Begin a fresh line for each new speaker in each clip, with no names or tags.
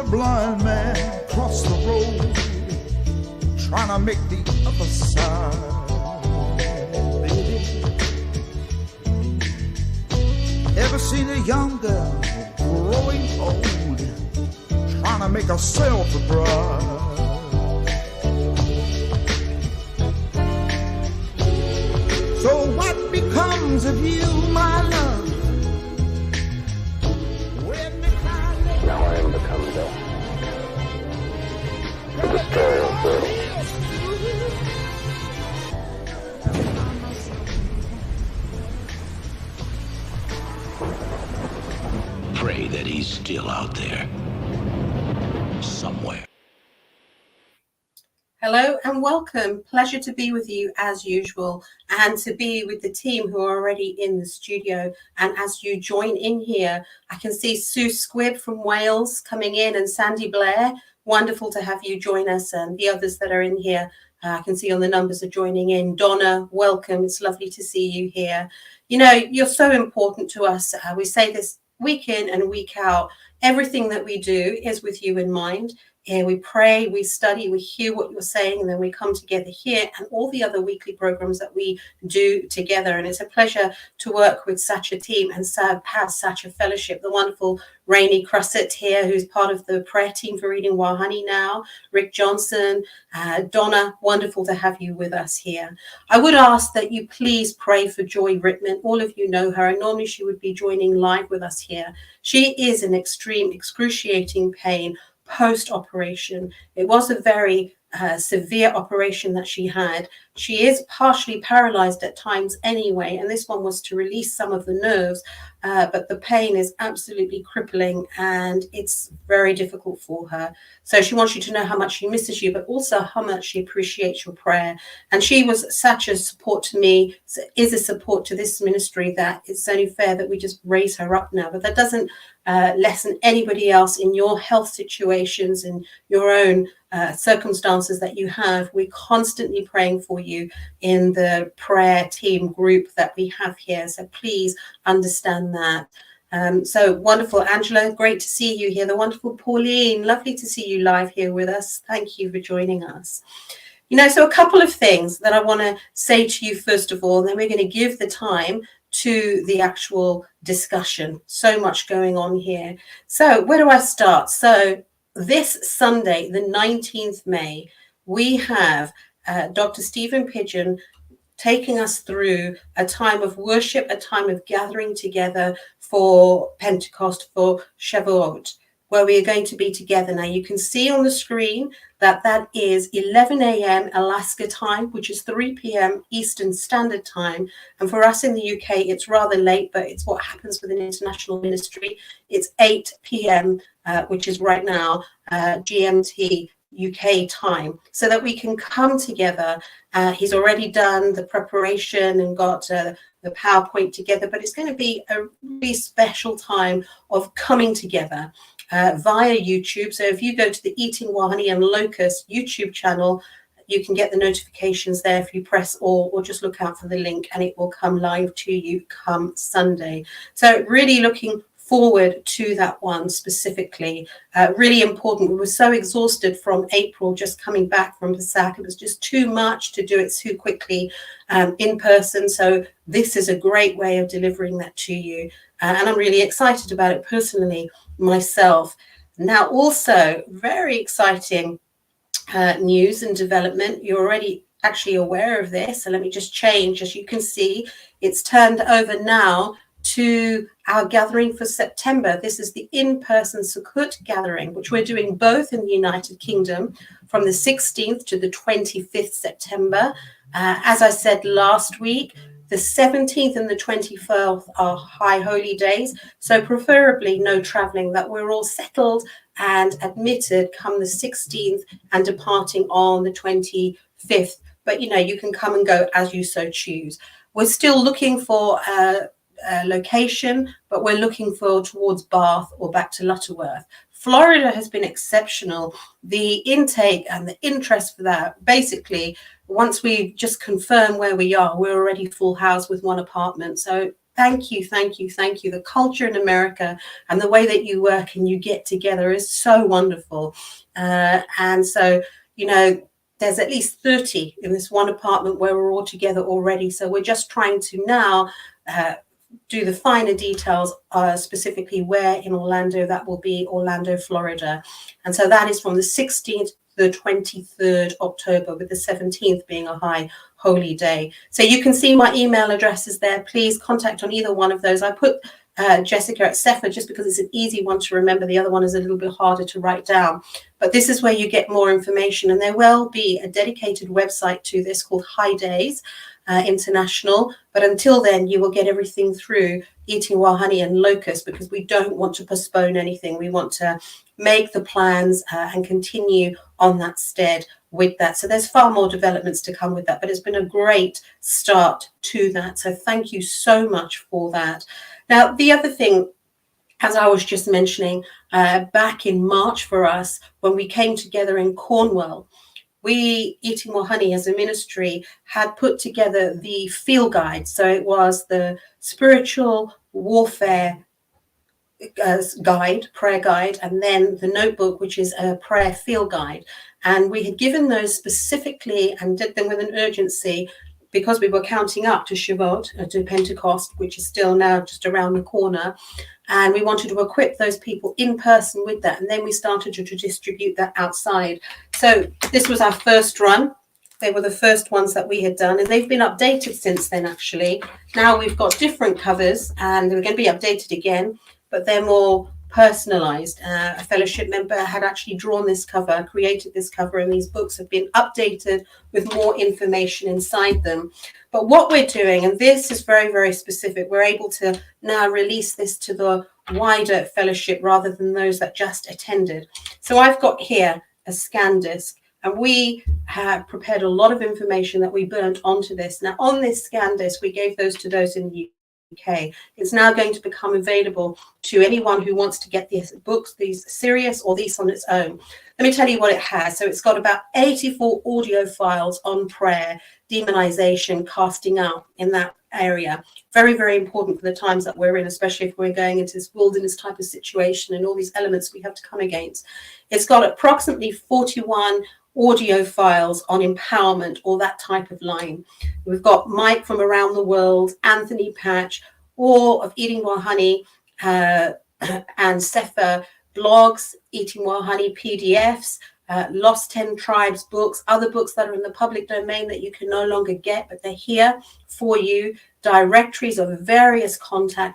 blind man cross the road, trying to make the other side, baby. Ever seen a young girl growing old, trying to make herself a bride? So what becomes of you, my love?
Now I am become death, the destroyer of worlds.
Pray that he's still out there, somewhere.
Hello and welcome. Pleasure to be with you as usual and to be with the team who are already in the studio. And as you join in here, I can see Sue Squibb from Wales coming in and Sandy Blair. Wonderful to have you join us, and the others that are in here. I can see all the numbers are joining in. Donna, welcome. It's lovely to see you here. You know, you're so important to us. We say this week in and week out. Everything that we do is with you in mind. Here we pray, we study, we hear what you're saying, and then we come together here and all the other weekly programs that we do together. And it's a pleasure to work with such a team and have such a fellowship. The wonderful Rainey Crusset here, who's part of the prayer team for Reading Wahani now, Rick Johnson, Donna, wonderful to have you with us here. I would ask that you please pray for Joy Rittman. All of you know her, and normally she would be joining live with us here. She is in extreme, excruciating pain post-operation. It was a very severe operation that she had. She is partially paralyzed at times anyway, and this one was to release some of the nerves, but the pain is absolutely crippling and it's very difficult for her. So she wants you to know how much she misses you, but also how much she appreciates your prayer. And she was such a support to me, is a support to this ministry, that it's only fair that we just raise her up now. But that doesn't lessen anybody else in your health situations and your own circumstances that you have. We're constantly praying for you in the prayer team group that we have here. So please understand that. So wonderful, Angela, great to see you here. The wonderful Pauline, lovely to see you live here with us. Thank you for joining us. You know, so a couple of things that I want to say to you first of all, and then we're going to give the time to the actual discussion. So much going on here. So where do I start? So this Sunday, the 19th May, we have Dr. Stephen Pidgeon taking us through a time of worship, a time of gathering together for Pentecost, for Shavuot, where we are going to be together. Now, you can see on the screen that that is 11 a.m. Alaska time, which is 3 p.m. Eastern Standard Time. And for us in the UK, it's rather late, but it's what happens with an international ministry. It's 8 p.m., which is right now GMT UK time, so that we can come together. He's already done the preparation and got the PowerPoint together, but it's going to be a really special time of coming together via YouTube. So if you go to the Eating Wahani and Locust YouTube channel, you can get the notifications there if you press all, or just look out for the link and it will come live to you come Sunday. So really looking forward to that one specifically. Really important. We were so exhausted from April, just coming back from Pesach. It was just too much to do it too quickly in person. So this is a great way of delivering that to you. And I'm really excited about it personally myself. Now, also very exciting news and development. You're already actually aware of this. So let me just change. As you can see, it's turned over now to our gathering for September. This is the in-person Sukkot gathering, which we're doing both in the United Kingdom from the 16th to the 25th September. As I said last week, the 17th and the 24th are high holy days, so preferably no traveling, that we're all settled and admitted come the 16th and departing on the 25th. But, you know, you can come and go as you so choose. We're still looking for location, but we're looking for towards Bath or back to Lutterworth. Florida has been exceptional. The intake and the interest for that, basically, once we just confirm where we are, we're already full house with one apartment. So thank you, thank you, thank you. The culture in America and the way that you work and you get together is so wonderful. And so, there's at least 30 in this one apartment where we're all together already. So we're just trying to now do the finer details, specifically where in Orlando. That will be Orlando, Florida. And so that is from the 16th to the 23rd October, with the 17th being a high holy day. So you can see my email addresses there. Please contact on either one of those. I put Jessica at Cepha just because it's an easy one to remember. The other one is a little bit harder to write down. But this is where you get more information. And there will be a dedicated website to this called High Days International. But until then, you will get everything through Eating Wild Honey and Locust, because we don't want to postpone anything. We want to make the plans and continue on that stead with that. So there's far more developments to come with that. But it's been a great start to that. So thank you so much for that. Now, the other thing, as I was just mentioning, back in March for us, when we came together in Cornwall, we, Eating More Honey as a ministry, had put together the field guide. So it was the spiritual warfare guide, prayer guide, and then the notebook, which is a prayer field guide. And we had given those specifically and did them with an urgency, because we were counting up to Shavuot, to Pentecost, which is still now just around the corner. And we wanted to equip those people in person with that. And then we started to distribute that outside. So this was our first run. They were the first ones that we had done. And they've been updated since then, actually. Now we've got different covers, and they're going to be updated again, but they're more personalized. A fellowship member had actually drawn this cover, created this cover, and these books have been updated with more information inside them. But what we're doing, and this is very, very specific, we're able to now release this to the wider fellowship rather than those that just attended. So I've got here a scan disc, and we have prepared a lot of information that we burnt onto this. Now, on this scan disc, we gave those to those in the UK. It's now going to become available to anyone who wants to get these books, these serious or these on its own. Let me tell you what it has. So it's got about 84 audio files on prayer, demonization, casting out in that area. Very, very important for the times that we're in, especially if we're going into this wilderness type of situation and all these elements we have to come against. It's got approximately 41 audio files on empowerment or that type of line. We've got Mike from around the world, Anthony Patch, all of Eating More Honey and Cepha blogs, Eating More Honey PDFs, Lost 10 Tribes books, other books that are in the public domain that you can no longer get, but they're here for you, directories of various content,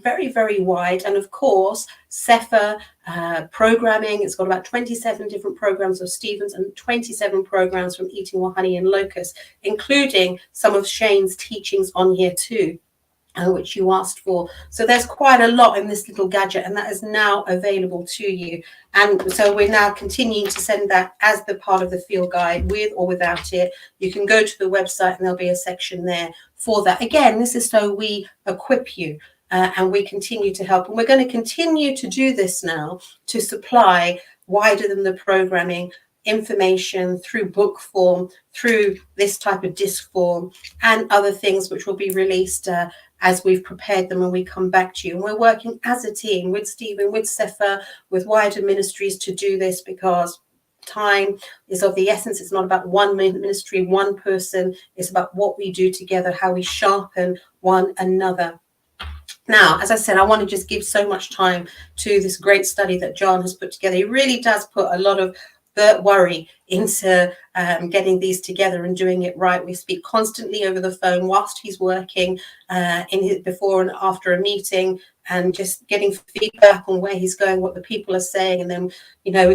very, very wide. And of course, Cepha programming. It's got about 27 different programs of Stephen's and 27 programs from Eating More Honey and Locust, including some of Shane's teachings on here too, which you asked for. So there's quite a lot in this little gadget, and that is now available to you. And so we're now continuing to send that as the part of the field guide, with or without it. You can go to the website and there'll be a section there for that. Again, this is so we equip you and we continue to help. And we're going to continue to do this now to supply wider than the programming information through book form, through this type of disc form, and other things which will be released as we've prepared them when we come back to you. And we're working as a team with Stephen, with Cepha, with wider ministries to do this, because time is of the essence. It's not about one ministry, one person. It's about what we do together, how we sharpen one another. Now, as I said, I want to just give so much time to this great study that John has put together. He really does put a lot of worry into getting these together and doing it right. We speak constantly over the phone whilst he's working before and after a meeting, and just getting feedback on where he's going, what the people are saying, and then,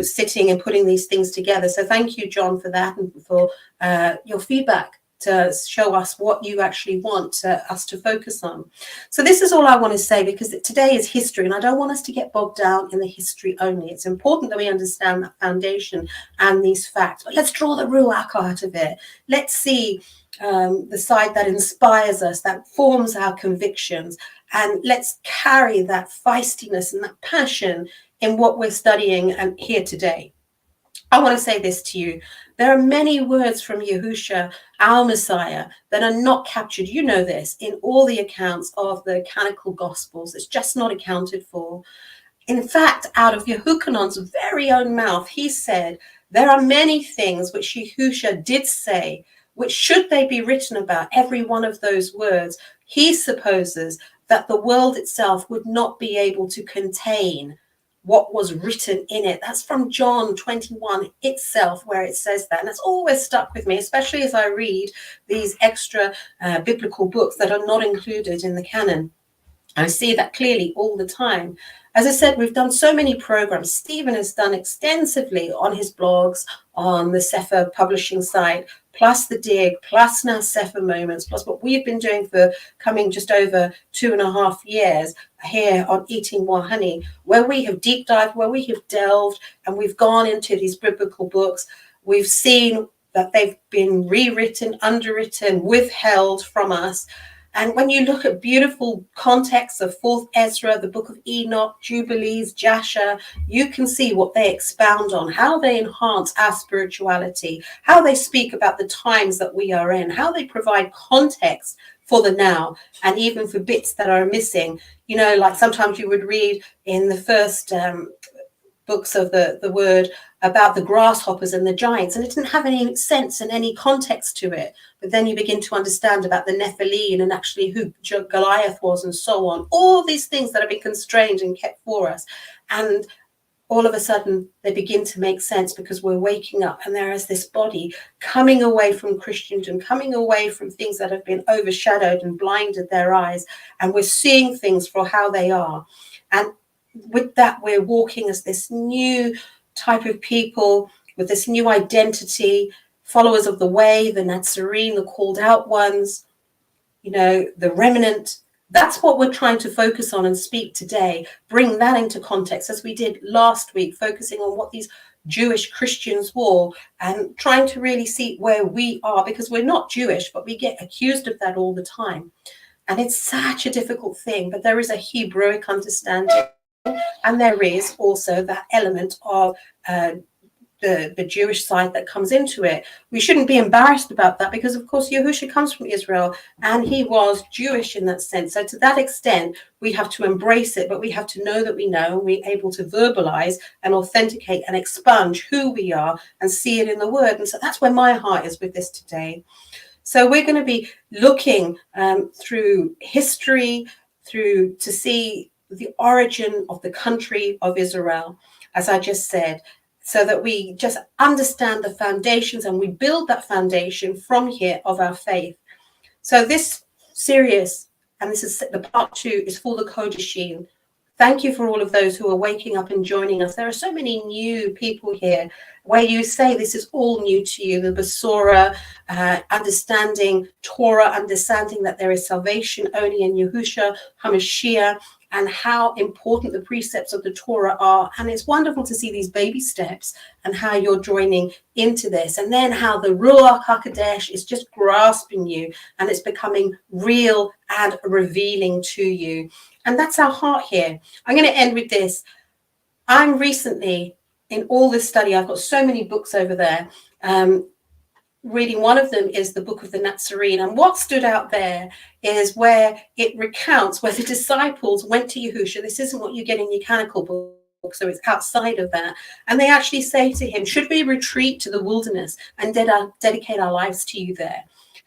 sitting and putting these things together. So thank you, John, for that and for your feedback to show us what you actually want us to focus on. So this is all I want to say, because today is history, and I don't want us to get bogged down in the history only. It's important that we understand that foundation and these facts, but let's draw the ruach out of it. Let's see the side that inspires us, that forms our convictions, and let's carry that feistiness and that passion in what we're studying and here today. I want to say this to you. There are many words from Yahusha, our Messiah, that are not captured, you know this, in all the accounts of the canonical Gospels. It's just not accounted for. In fact, out of Yehukhanon's very own mouth, he said, there are many things which Yahusha did say, which should they be written about, every one of those words, he supposes that the world itself would not be able to contain what was written in it. That's from John 21 itself, where it says that. And it's always stuck with me, especially as I read these extra biblical books that are not included in the canon. I see that clearly all the time. As I said, we've done so many programs. Stephen has done extensively on his blogs, on the Sefer publishing site, plus the dig, plus now Sefer Moments, plus what we've been doing for coming just over 2.5 years here on Eating More Honey, where we have deep dived, where we have delved, and we've gone into these biblical books. We've seen that they've been rewritten, underwritten, withheld from us. And when you look at beautiful contexts of 4th Ezra, the book of Enoch, Jubilees, Jasher, you can see what they expound on, how they enhance our spirituality, how they speak about the times that we are in, how they provide context for the now, and even for bits that are missing. You know, like sometimes you would read in the first books of the word about the grasshoppers and the giants, and it didn't have any sense and any context to it. But then you begin to understand about the Nephilim and actually who Goliath was and so on. All these things that have been constrained and kept for us. And all of a sudden they begin to make sense because we're waking up, and there is this body coming away from Christendom, coming away from things that have been overshadowed and blinded their eyes. And we're seeing things for how they are. And with that, we're walking as this new type of people with this new identity, followers of the way, the Nazarene, the called out ones, you know, the remnant. That's what we're trying to focus on and speak today. Bring that into context, as we did last week, focusing on what these Jewish Christians were and trying to really see where we are, because we're not Jewish, but we get accused of that all the time. And it's such a difficult thing, but there is a Hebrewic understanding. And there is also that element of the Jewish side that comes into it. We shouldn't be embarrassed about that, because, of course, Yahusha comes from Israel and he was Jewish in that sense. So to that extent, we have to embrace it, but we have to know that we know, and we're able to verbalize and authenticate and expunge who we are and see it in the word. And so that's where my heart is with this today. So we're going to be looking through history, through to see the origin of the country of Israel, as I just said, so that we just understand the foundations and we build that foundation from here of our faith. So this series, and this is the part 2, is for the Kodashim. Thank you for all of those who are waking up and joining us. There are so many new people here where you say this is all new to you, the Basora, understanding Torah, understanding that there is salvation only in Yahusha HaMashiach, and how important the precepts of the Torah are. And it's wonderful to see these baby steps and how you're joining into this. And then how the Ruach HaKodesh is just grasping you and it's becoming real and revealing to you. And that's our heart here. I'm going to end with this. I'm recently, in all this study, I've got so many books over there, reading. One of them is the book of the Nazarene, and what stood out there is where it recounts where the disciples went to Yahusha. This isn't what you get in your canonical book, so it's outside of that, and they actually say to him, should we retreat to the wilderness and dedicate our lives to you there?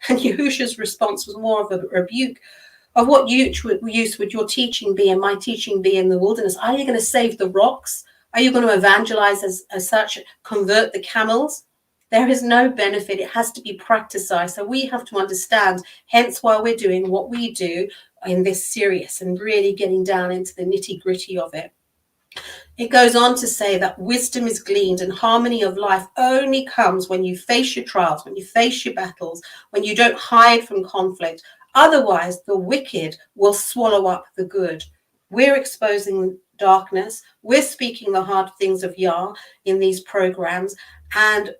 And Yahusha's response was more of a rebuke of what use would your teaching be and my teaching be in the wilderness? Are you going to save the rocks? Are you going to evangelize as such, convert the camels? There is no benefit. It has to be practiced. So we have to understand, hence why we're doing what we do in this series and really getting down into the nitty gritty of it. It goes on to say that wisdom is gleaned and harmony of life only comes when you face your trials, when you face your battles, when you don't hide from conflict. Otherwise, the wicked will swallow up the good. We're exposing darkness. We're speaking the hard things of Yah in these programs, and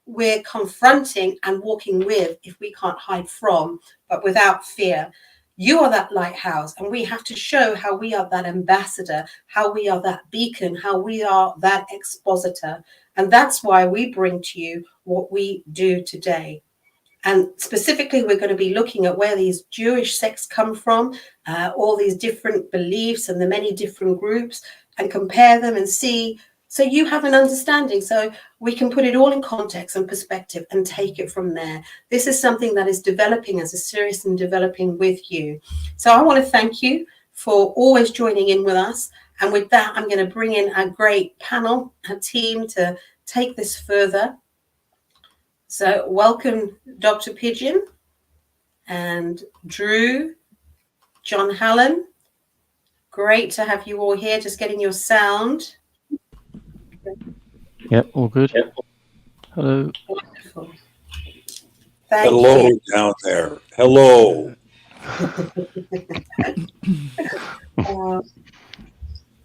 we're confronting and walking with, if we can't hide from, but without fear. You are that lighthouse, and we have to show how we are that ambassador, how we are that beacon, how we are that expositor. And that's why we bring to you what we do today. And specifically, we're going to be looking at where these Jewish sects come from, all these different beliefs and the many different groups, and compare them and see. So you have an understanding. So we can put it all in context and perspective and take it from there. This is something that is developing as a series and developing with you. So I want to thank you for always joining in with us. And with that, I'm going to bring in a great panel, a team to take this further. So welcome, Dr. Pidgeon and Drew, John Hallam. Great to have you all here. Just getting your sound.
Yep, all good. Yep. Hello.
Wonderful. Thank
Hello
you.
down there. Hello.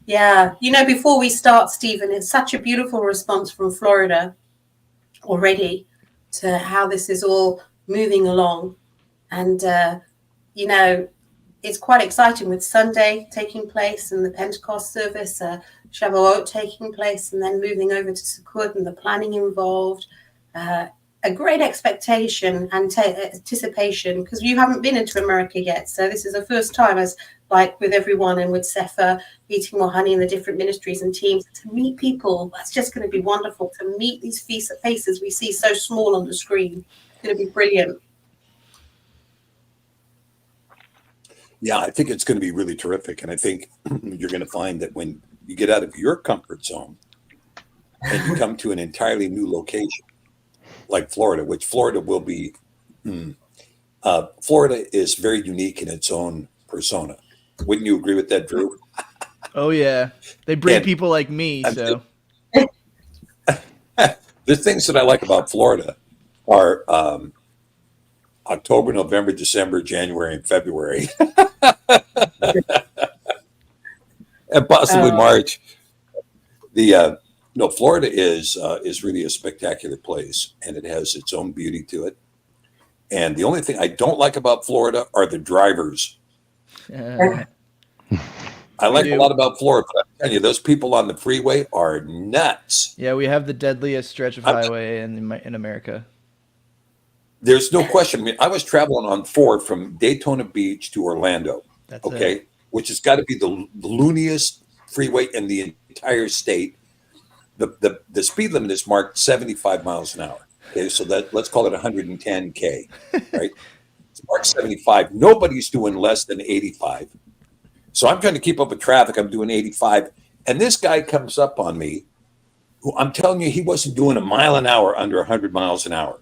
Yeah, you know, before we start, Stephen, it's such a beautiful response from Florida already to how this is all moving along. And, you know, it's quite exciting with Sunday taking place and the Pentecost service, Shavuot taking place, and then moving over to Sukkot and the planning involved. A great expectation and anticipation, because you haven't been into America yet. So this is the first time, as like with everyone and with Sefer, eating more honey in the different ministries and teams, to meet people. That's just going to be wonderful, to meet these faces we see so small on the screen. It's going to be brilliant.
Yeah, I think it's going to be really terrific. And I think you're going to find that when you get out of your comfort zone and you come to an entirely new location, like Florida, which Florida will be, Florida is very unique in its own persona. Wouldn't you agree with that, Drew?
Oh, yeah. They bring people like me, so.
The things that I like about Florida are October, November, December, January, and February. And possibly March. Florida is really a spectacular place, and it has its own beauty to it. And the only thing I don't like about Florida are the drivers. I like a lot about Florida, but I'm telling you, those people on the freeway are nuts.
Yeah, we have the deadliest stretch of highway in America.
There's no question. I mean, I was traveling on 4 from Daytona Beach to Orlando.
That's it.
Which has got to be the looniest freeway in the entire state. The speed limit is marked 75 miles an hour. Okay, so let's call it 110K, right? It's marked 75. Nobody's doing less than 85. So I'm trying to keep up with traffic. I'm doing 85. And this guy comes up on me, who I'm telling you, he wasn't doing a mile an hour under 100 miles an hour.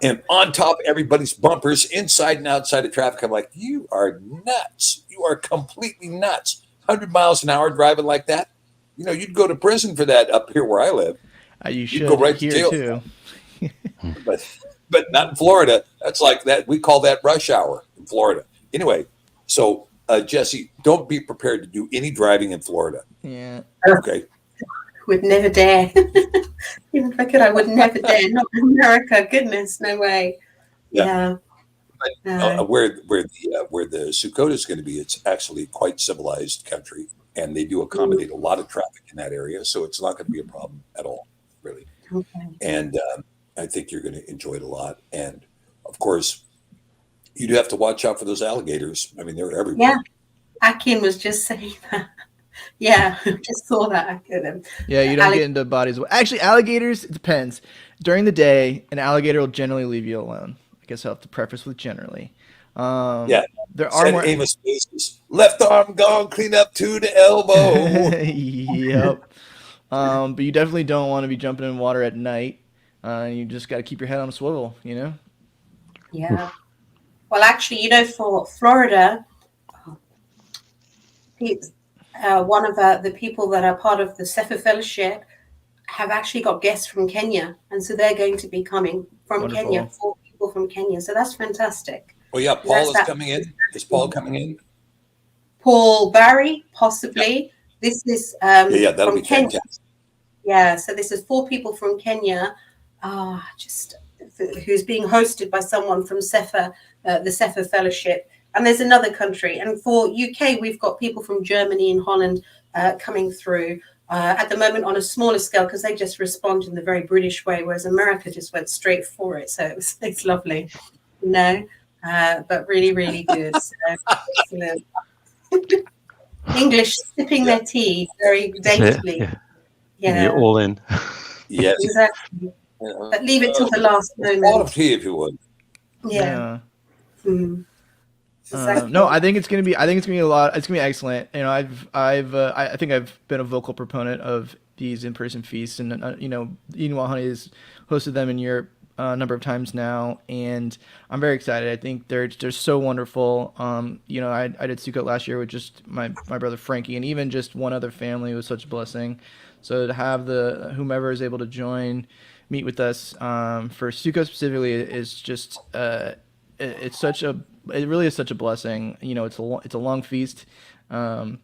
And on top of everybody's bumpers, inside and outside of traffic, I'm like, you are nuts. You are completely nuts. 100 miles an hour driving like that. You know, you'd go to prison for that up here where I live.
You should
go right to jail
too.
but not in Florida. That's like that. We call that rush hour in Florida. Anyway, so Jesse, don't be prepared to do any driving in Florida.
Yeah.
Okay.
Would never dare. Even if I could, I would never dare. Not in America. Goodness, no way. Yeah.
But, where the Sukkot is going to be, it's actually quite civilized country, and they do accommodate a lot of traffic in that area, so it's not going to be a problem at all, really.
Okay.
And I think you're going to enjoy it a lot. And of course, you do have to watch out for those alligators. I mean, they're everywhere.
Yeah, Akin was just saying that. Yeah, just saw that.
Yeah, you don't get into bodies. Actually, alligators, it depends. During the day, an alligator will generally leave you alone. I guess I'll have to preface with generally. There are more.
Amos faces. Left arm gone, clean up to the elbow.
Yep. But you definitely don't want to be jumping in water at night. You just got to keep your head on a swivel, you know?
Yeah. Well, actually, you know, for Florida, one of the people that are part of the Sefer Fellowship have actually got guests from Kenya. And so they're going to be coming from
Wonderful.
Kenya, 4 people from Kenya. So that's fantastic.
Well, yeah, Paul is coming in. Is Paul coming in?
Paul Barry, possibly. Yep. This is
that'll
from
be
Kenya.
fantastic.
Yeah, so this is 4 people from Kenya, who's being hosted by someone from Sefer, the Sefer Fellowship. And there's another country. And for UK, we've got people from Germany and Holland coming through. at the moment on a smaller scale because they just respond in the very British way, whereas America just went straight for it. So it's lovely, but really, really good. So, excellent. English sipping their tea very daintily.
Yeah. You're all in.
Yes.
Exactly. But leave it till the last moment.
A lot of tea, if you would.
Yeah. Exactly.
No, I think it's gonna be a lot. It's gonna be excellent. You know, I think I've been a vocal proponent of these in-person feasts, and EWHAL Honey has hosted them in Europe a number of times now, and I'm very excited. I think they're so wonderful. I did Sukkot last year with just my brother Frankie, and even just one other family was such a blessing. So to have whomever is able to join, meet with us for Sukkot specifically is just it really is such a blessing. You know, it's a long feast, and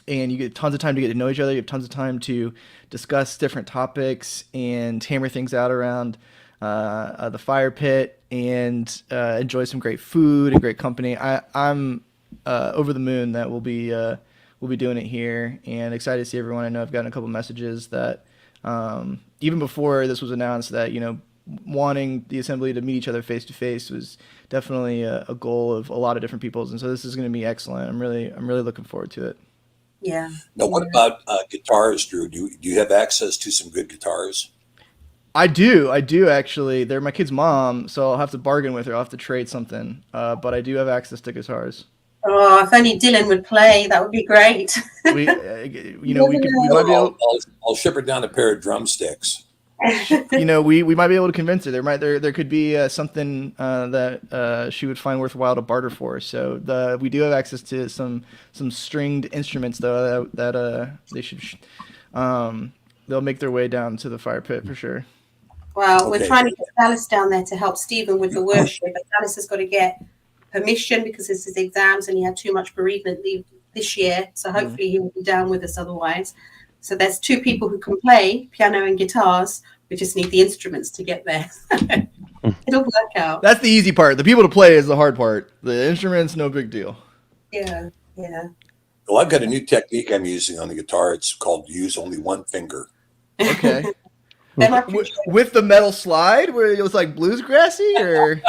you get tons of time to get to know each other. You have tons of time to discuss different topics and hammer things out around the fire pit and enjoy some great food and great company. I'm over the moon that we'll be doing it here, and excited to see everyone. I know I've gotten a couple messages that even before this was announced that wanting the assembly to meet each other face to face was definitely a goal of a lot of different people's, and so this is going to be excellent. I'm really looking forward to it.
Yeah.
Now, what about guitars, Drew? Do you have access to some good guitars?
I do actually. They're my kid's mom, so I'll have to bargain with her. I'll have to trade something, but I do have access to guitars.
Oh, if only Dylan would play, that would be great.
We might be able.
I'll ship her down a pair of drumsticks.
We might be able to convince her. There could be something that she would find worthwhile to barter for. So we do have access to some stringed instruments though that they should they'll make their way down to the fire pit for sure.
Well, we're trying to get Dallas down there to help Stephen with the worship, but Dallas has got to get permission because it's his exams and he had too much bereavement leave this year. So hopefully he will be down with us otherwise. So there's two people who can play piano and guitars. We just need the instruments to get there. It'll work out.
That's the easy part. The people to play is the hard part. The instruments, no big deal.
Yeah.
Well, I've got a new technique I'm using on the guitar. It's called use only one finger.
Okay. With the metal slide where it was like bluesgrassy, or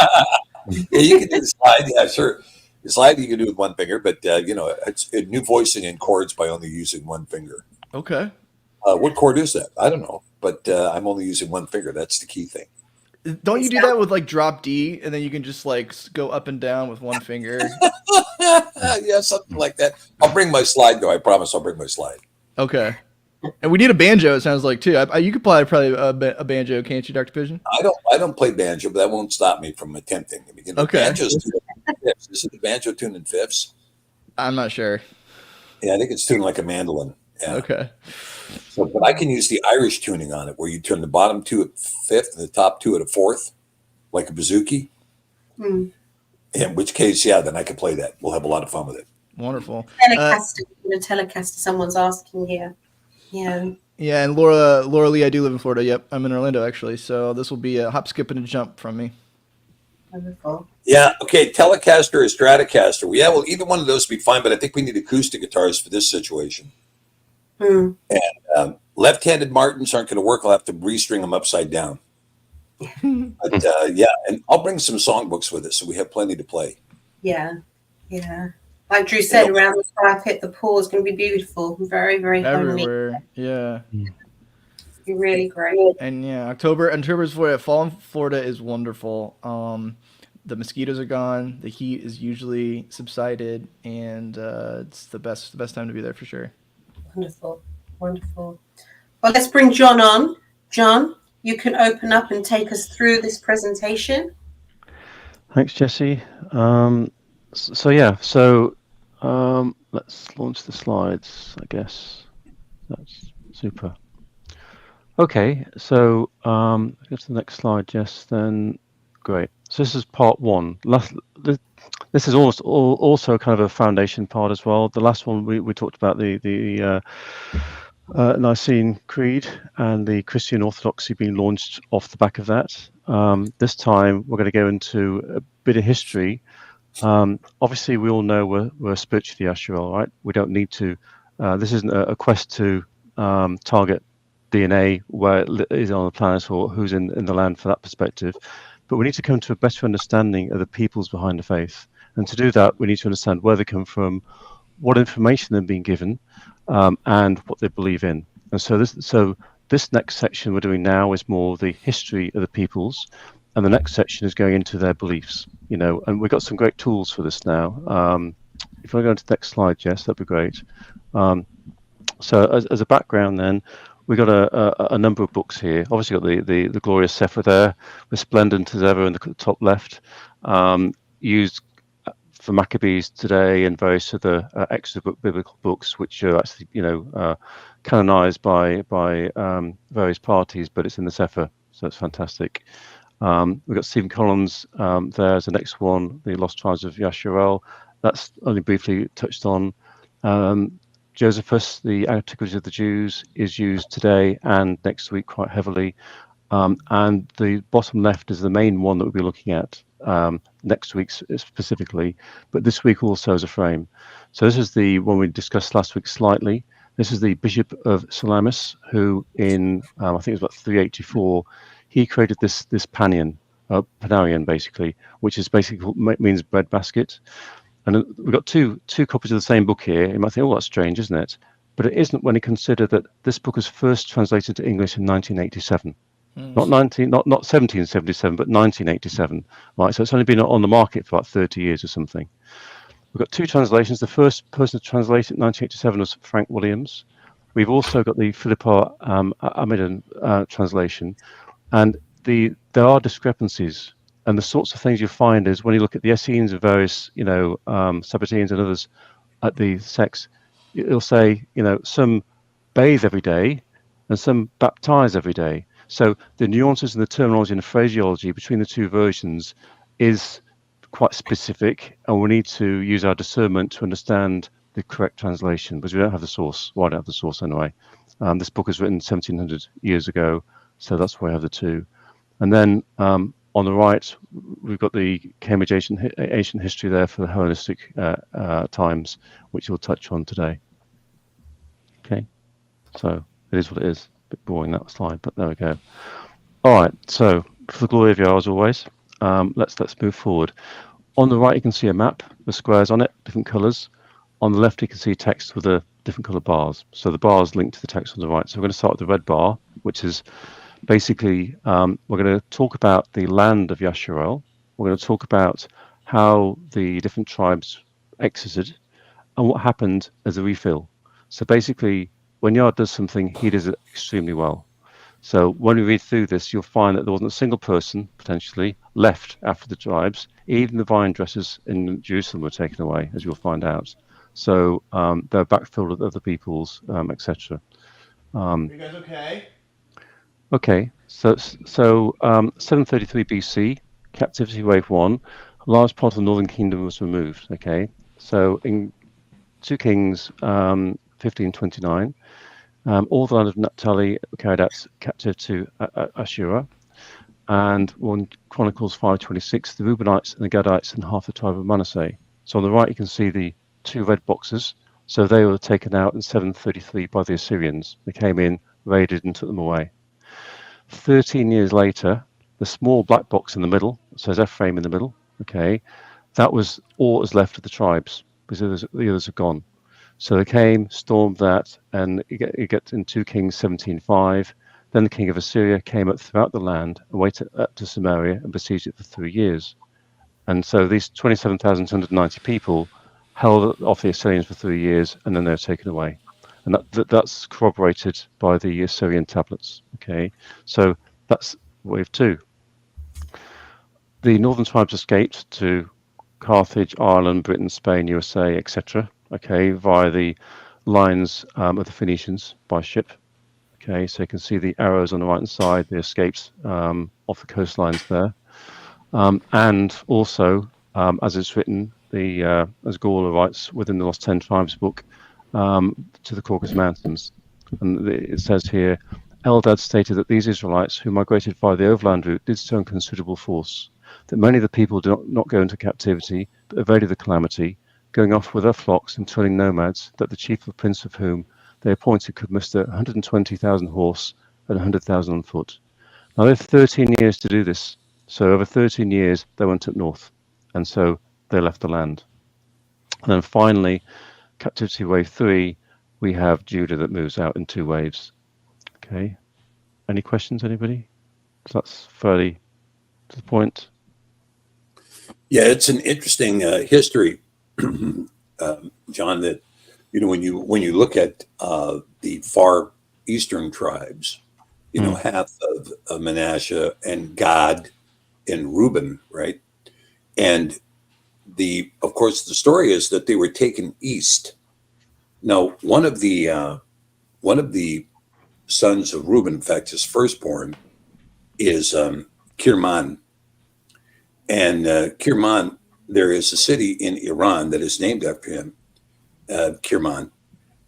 yeah, you can do the slide. Yeah, sure. The slide you can do with one finger, but it's a new voicing in chords by only using one finger.
Okay.
What chord is that? I don't know, but I'm only using one finger. That's the key thing.
Don't you do that with like drop D, and then you can just like go up and down with one finger?
Yeah, something like that. I'll bring my slide though. I promise I'll bring my slide. Okay.
And we need a banjo. It sounds like too. You could probably a banjo, can't you, Dr. Pidgeon?
I don't play banjo, but that won't stop me from attempting. I mean,
okay.
Banjo's tuned in fifths. Isn't the banjo tuned in fifths?
I'm not sure.
Yeah, I think it's tuned like a mandolin. Yeah.
Okay.
So, but I can use the Irish tuning on it, where you turn the bottom two at fifth and the top two at a fourth, like a bouzouki. In which case, then I can play that. We'll have a lot of fun with it.
Wonderful.
Telecaster, someone's asking here. Yeah.
Yeah, and Laura Lee, I do live in Florida. Yep, I'm in Orlando actually. So this will be a hop, skip, and a jump from me.
Wonderful.
Yeah. Okay. Telecaster or Stratocaster? Well, either one of those would be fine, but I think we need acoustic guitars for this situation. And left-handed Martins aren't going to work. I'll have to restring them upside down. But and I'll bring some songbooks with us, so we have plenty to play.
Yeah. Like Drew said, around the fire pit, the pool is going to be beautiful, very, very
everywhere.
homely.
Yeah.
Be really great.
And October's fall in Florida is wonderful. The mosquitoes are gone. The heat is usually subsided, and it's the best time to be there for sure.
Wonderful. Well, let's bring John on. John, you can open up and take us through this presentation.
Thanks, Jesse. Let's launch the slides, I guess. That's super. Okay, so go to the next slide, Jess, then. Great. So this is part one. This is also kind of a foundation part as well. The last one we talked about the Nicene Creed and the Christian Orthodoxy being launched off the back of that. This time we're going to go into a bit of history. Obviously, we all know we're spiritually Yasharel, right? We don't need to. This isn't a quest to target DNA where it is on the planet or who's in the land for that perspective. But we need to come to a better understanding of the peoples behind the faith. And to do that, we need to understand where they come from, what information they're being given, and what they believe in. And so this next section we're doing now is more the history of the peoples, and the next section is going into their beliefs. And we've got some great tools for this now. If I go to the next slide, Jess, that'd be great. So as a background, then we've got a number of books here. Obviously, got the glorious Sefer there, resplendent as ever in the top left, used for Maccabees today and various other extra biblical books, which are actually canonized by various parties, but it's in the Sefer, so it's fantastic. We've got Stephen Collins there as the next one, the Lost Tribes of Yasharel. That's only briefly touched on. Josephus, the Antiquities of the Jews, is used today and next week quite heavily. And the bottom left is the main one that we'll be looking at next week specifically, but this week also as a frame. So this is the one we discussed last week slightly. This is the Bishop of Salamis, who in, I think it was about 384, he created this Panarion basically, which is basically means breadbasket. And we've got two copies of the same book here. You might think, oh, that's strange, isn't it? But it isn't when you consider that this book was first translated to English in 1987. Not 1777, but 1987. Right, so it's only been on the market for about 30 years or something. We've got two translations. The first person to translate it in 1987 was Frank Williams. We've also got the Philippa Amidon translation. And there are discrepancies. And the sorts of things you find is when you look at the Essenes of various, Sabbateans and others at the sects, it'll say, some bathe every day and some baptize every day. So the nuances in the terminology and the phraseology between the two versions is quite specific, and we need to use our discernment to understand the correct translation, because we don't have the source. Well, I don't have the source anyway. This book was written 1700 years ago, so that's why I have the two. And then on the right, we've got the Cambridge ancient history there for the Hellenistic times, which we'll touch on today. Okay, so it is what it is. A bit boring that slide, but there we go. All right, so for the glory of Yah, as always, let's move forward. On the right, you can see a map with squares on it, different colours. On the left, you can see text with the different colour bars. So the bars link to the text on the right. So we're going to start with the red bar, which is basically, we're going to talk about the land of Yasharel. We're going to talk about how the different tribes exited and what happened as a refill. So basically, when Yah does something, he does it extremely well. So when we read through this, you'll find that there wasn't a single person, potentially, left after the tribes. Even the vine dressers in Jerusalem were taken away, as you'll find out. So they're backfilled with other peoples, etc.
Are you guys okay?
Okay, so 733 BC, captivity wave 1, a large part of the northern kingdom was removed. Okay, so in 2 Kings 1529, all the land of Naphtali were carried out captive to Ashura, and 1 Chronicles 5:26, the Reubenites and the Gadites and half the tribe of Manasseh. So on the right you can see the 2 red boxes. So they were taken out in 733 by the Assyrians. They came in, raided and took them away. 13 years later, the small black box in the middle, it says Ephraim in the middle, okay, that was all that was left of the tribes, because the others are gone. So they came, stormed that, and you get in 2 Kings 17:5. Then the king of Assyria came up throughout the land and waited up to Samaria and besieged it for 3 years. And so these 27,290 people held off the Assyrians for 3 years, and then they were taken away. And that's corroborated by the Assyrian tablets. Okay, so that's wave 2. The northern tribes escaped to Carthage, Ireland, Britain, Spain, USA, etc. Okay, via the lines of the Phoenicians by ship. Okay, so you can see the arrows on the right hand side, the escapes off the coastlines there. And also, as it's written, as Gawler writes within the Lost 10 Tribes book, to the Caucasus Mountains. And it says here, Eldad stated that these Israelites who migrated via the overland route did so in considerable force, that many of the people did not go into captivity, but evaded the calamity, going off with their flocks and turning nomads, that the chief of prince of whom they appointed could muster 120,000 horse and 100,000 on foot. Now they have 13 years to do this. So over 13 years, they went up north, and so they left the land. And then finally, captivity wave 3, we have Judah that moves out in 2 waves. Okay. Any questions, anybody? So that's fairly to the point.
Yeah, it's an interesting history, John. That when you look at the far eastern tribes, half of Manasseh and Gad and Reuben, right? And of course, the story is that they were taken east. Now, one of the sons of Reuben, in fact, his firstborn, is Kirman. And Kirman, there is a city in Iran that is named after him, Kirman.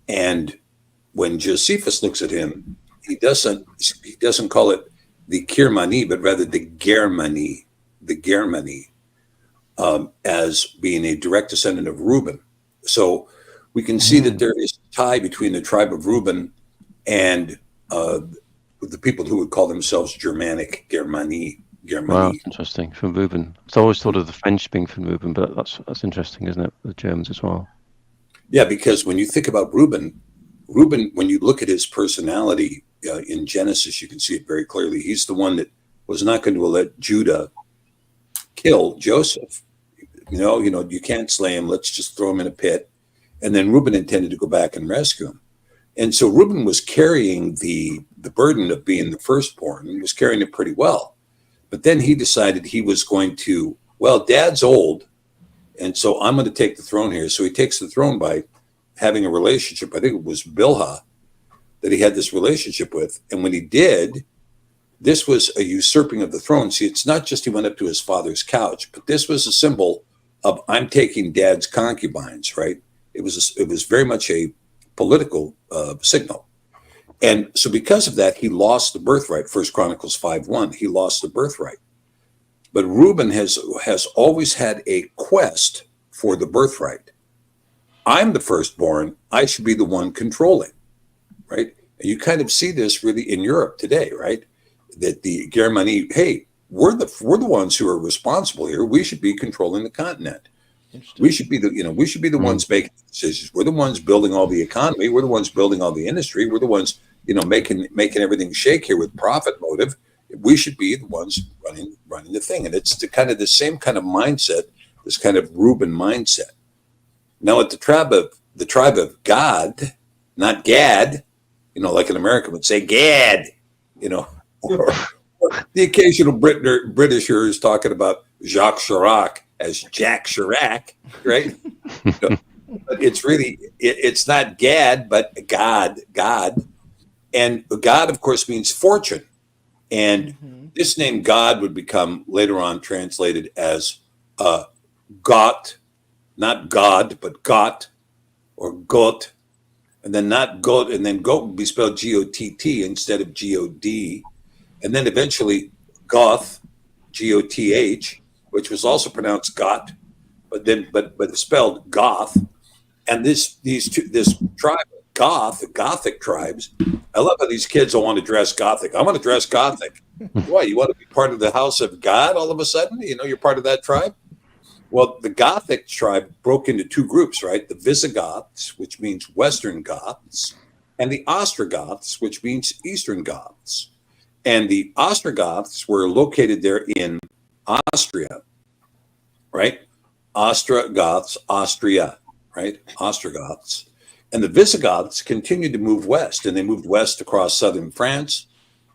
And when Josephus looks at him, he doesn't call it the Kirmani, but rather the Germani, as being a direct descendant of Reuben. So we can see that there is a tie between the tribe of Reuben and the people who would call themselves Germani.
Wow, interesting. From Reuben. So I always thought of the French being from Reuben, but that's interesting, isn't it? The Germans as well.
Yeah, because when you think about Reuben, when you look at his personality in Genesis, you can see it very clearly. He's the one that was not going to let Judah kill Joseph. You can't slay him. Let's just throw him in a pit. And then Reuben intended to go back and rescue him. And so Reuben was carrying the burden of being the firstborn. He was carrying it pretty well. But then he decided he was going to, Dad's old, and so I'm going to take the throne here. So he takes the throne by having a relationship. I think it was Bilhah that he had this relationship with. And when he did, this was a usurping of the throne. See, it's not just he went up to his father's couch, but this was a symbol of I'm taking Dad's concubines, right? It was very much a political signal. And so because of that, he lost the birthright. 1 Chronicles 5:1, he lost the birthright. But Reuben has always had a quest for the birthright. I'm the firstborn. I should be the one controlling, right? And you kind of see this really in Europe today, right? That the Germani, hey, we're the ones who are responsible here. We should be controlling the continent. We should be the ones making decisions. We're the ones building all the economy. We're the ones building all the industry. We're the ones, making everything shake here with profit motive. We should be the ones running the thing. And it's the same kind of mindset, this kind of Reuben mindset. Now at the tribe of God, not Gad, like an American would say Gad, or the occasional Britisher is talking about Jacques Chirac as Jack Chirac, right? But it's really, it's not Gad, but God. And God, of course, means fortune. And this name God would become later on translated as Got, not God, but Got or Got. And then not Got, and then Got would be spelled G-O-T-T instead of G-O-D. And then eventually Goth, G-O-T-H, which was also pronounced Got, but spelled Goth. And this tribe, Goth, the Gothic tribes, I love how these kids all want to dress Gothic. I want to dress Gothic. Why? You want to be part of the house of God all of a sudden? You're part of that tribe? Well, the Gothic tribe broke into 2 groups, right? The Visigoths, which means Western Goths, and the Ostrogoths, which means Eastern Goths. And the Ostrogoths were located there in Austria, right? Ostrogoths, Austria, right? Ostrogoths. And the Visigoths continued to move west, and they moved west across southern France.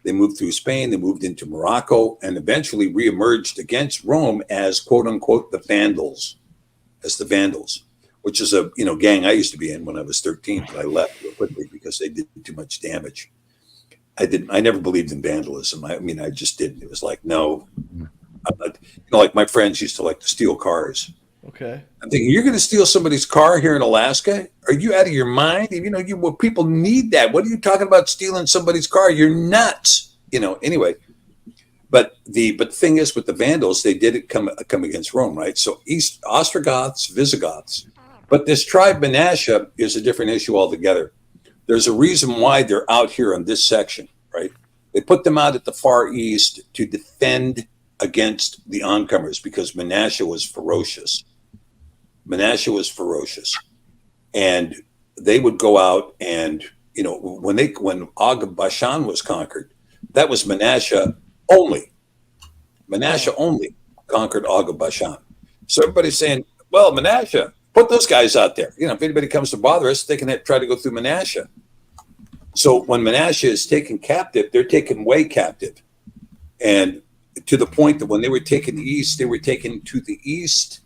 They moved through Spain, they moved into Morocco, and eventually reemerged against Rome as, quote unquote, the Vandals, which is a gang I used to be in when I was 13, but I left real quickly because they did too much damage. I never believed in vandalism. I just didn't. It was like, no, I'm not, like my friends used to like to steal cars.
Okay. I'm
thinking, you're going to steal somebody's car here in Alaska? Are you out of your mind? People need that. What are you talking about stealing somebody's car? You're nuts. Anyway. But the thing is, with the Vandals, they did come against Rome, right? So Ostrogoths, Visigoths. But this tribe Manasseh is a different issue altogether. There's a reason why they're out here on this section, right? They put them out at the far east to defend against the oncomers because Manasseh was ferocious. And they would go out and, when Og of Bashan was conquered, that was Manasseh only. Manasseh only conquered Og of Bashan. So everybody's saying, well, Manasseh, put those guys out there. If anybody comes to bother us, they can try to go through Manasseh. So when Manasseh is taken captive, they're taken way captive. And to the point that when they were taken east, they were taken to the east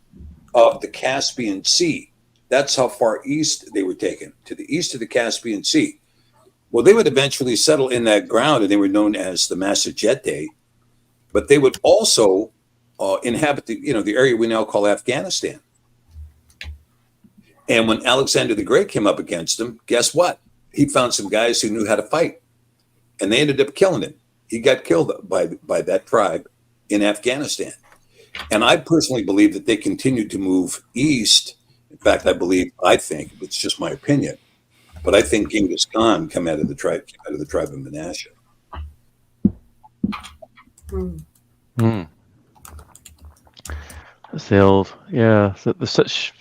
of the Caspian Sea. That's how far east they were taken, to the east of the Caspian Sea. Well, they would eventually settle in that ground, and they were known as the Massagetae. But they would also inhabit the area we now call Afghanistan. And when Alexander the Great came up against them, guess what? He found some guys who knew how to fight, and they ended up killing him. He got killed by that tribe in Afghanistan. And I personally believe that they continued to move east. In fact, I think it's just my opinion, but I think Genghis Khan came out of the tribe of Manasseh.
That's the old, So there's such,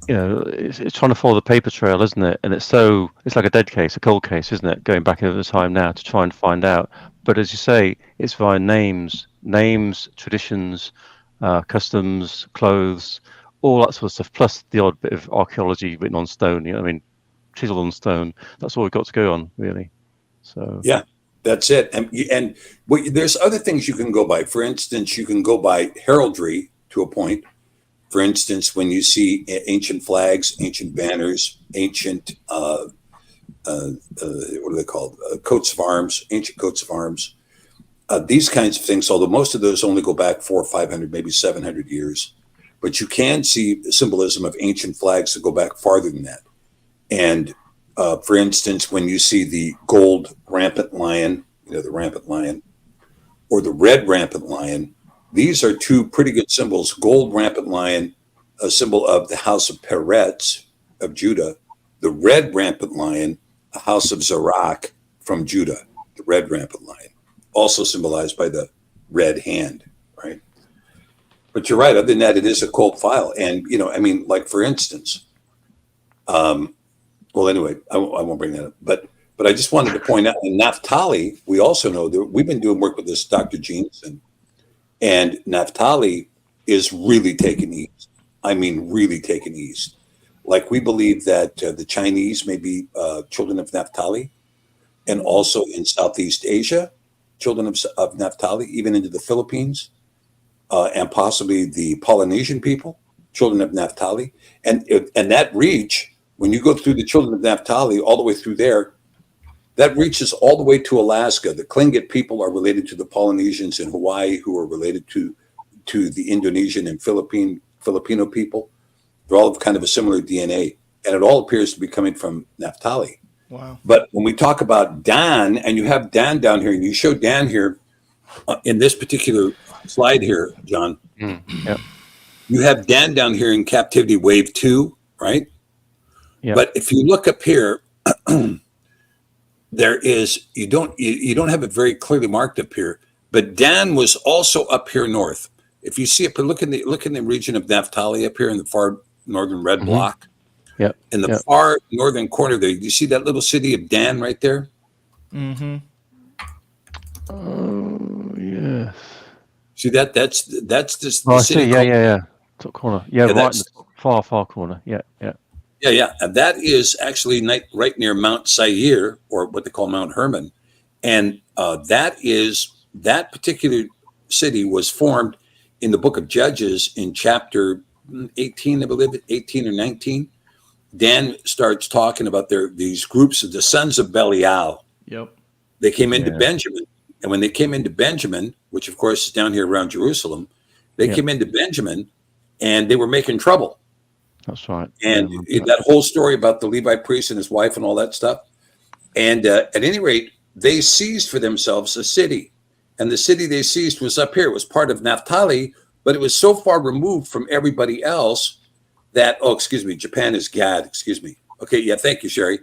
it's trying to follow the paper trail, isn't it? And it's like a dead case, a cold case, isn't it? Going back over the time now to try and find out. But as you say, it's via names, traditions, customs, clothes, all that sort of stuff, plus the odd bit of archaeology written on stone. Chiseled on stone. That's all we've got to go on, really. So
yeah, that's it. And there's other things you can go by. For instance, you can go by heraldry to a point. For instance, when you see ancient flags, ancient banners, ancient what are they called? Coats of arms, ancient coats of arms. These kinds of things, although most of those only go back 400 or 500, maybe 700 years. But you can see symbolism of ancient flags that go back farther than that. And for instance, when you see the gold rampant lion, the rampant lion, or the red rampant lion, these are two pretty good symbols. Gold rampant lion, a symbol of the house of Peretz of Judah. The red rampant lion, a house of Zarak from Judah. The red rampant lion, also symbolized by the red hand, right? But you're right. Other than that, it is a cold file. And, like, for instance, anyway, I won't bring that up. But I just wanted to point out, in Naphtali, we also know that we've been doing work with this Dr. Jeanson, and Naphtali is really taken east. I mean, really taken east. Like, we believe that the Chinese may be children of Naphtali, and also in Southeast Asia, children of Naphtali, even into the Philippines, and possibly the Polynesian people, children of Naphtali. And that reach, when you go through the children of Naphtali, all the way through there, that reaches all the way to Alaska. The Tlingit people are related to the Polynesians in Hawaii, who are related to the Indonesian and Filipino people. They're all kind of a similar DNA, and it all appears to be coming from Naphtali.
Wow.
But when we talk about Dan, and you have Dan down here, and you show Dan here in this particular slide here, John.
Yep.
You have Dan down here in captivity wave 2, right?
Yep.
But if you look up here, there is you don't have it very clearly marked up here. But Dan was also up here north. If you see it, look in the region of Naphtali up here in the far northern red block.
Yep.
In the far northern corner there, you see that little city of Dan right there?
Mm-hmm.
Oh, yes.
See that? That's this.
Oh, I see. Yeah. Top corner. Yeah, right in the far corner. Yeah.
Yeah. And that is actually right near Mount Sair, or what they call Mount Hermon. And that particular city was formed in the book of Judges in chapter 18, I believe, 18 or 19. Dan starts talking about these groups of the sons of Belial.
Yep.
They came into Benjamin. And when they came into Benjamin, which of course is down here around Jerusalem, they came into Benjamin and they were making trouble.
That's right.
And that whole story about the Levite priest and his wife and all that stuff. And at any rate, they seized for themselves a city. And the city they seized was up here. It was part of Naphtali, but it was so far removed from everybody else that, Japan is Gad, Okay, thank you, Sherry.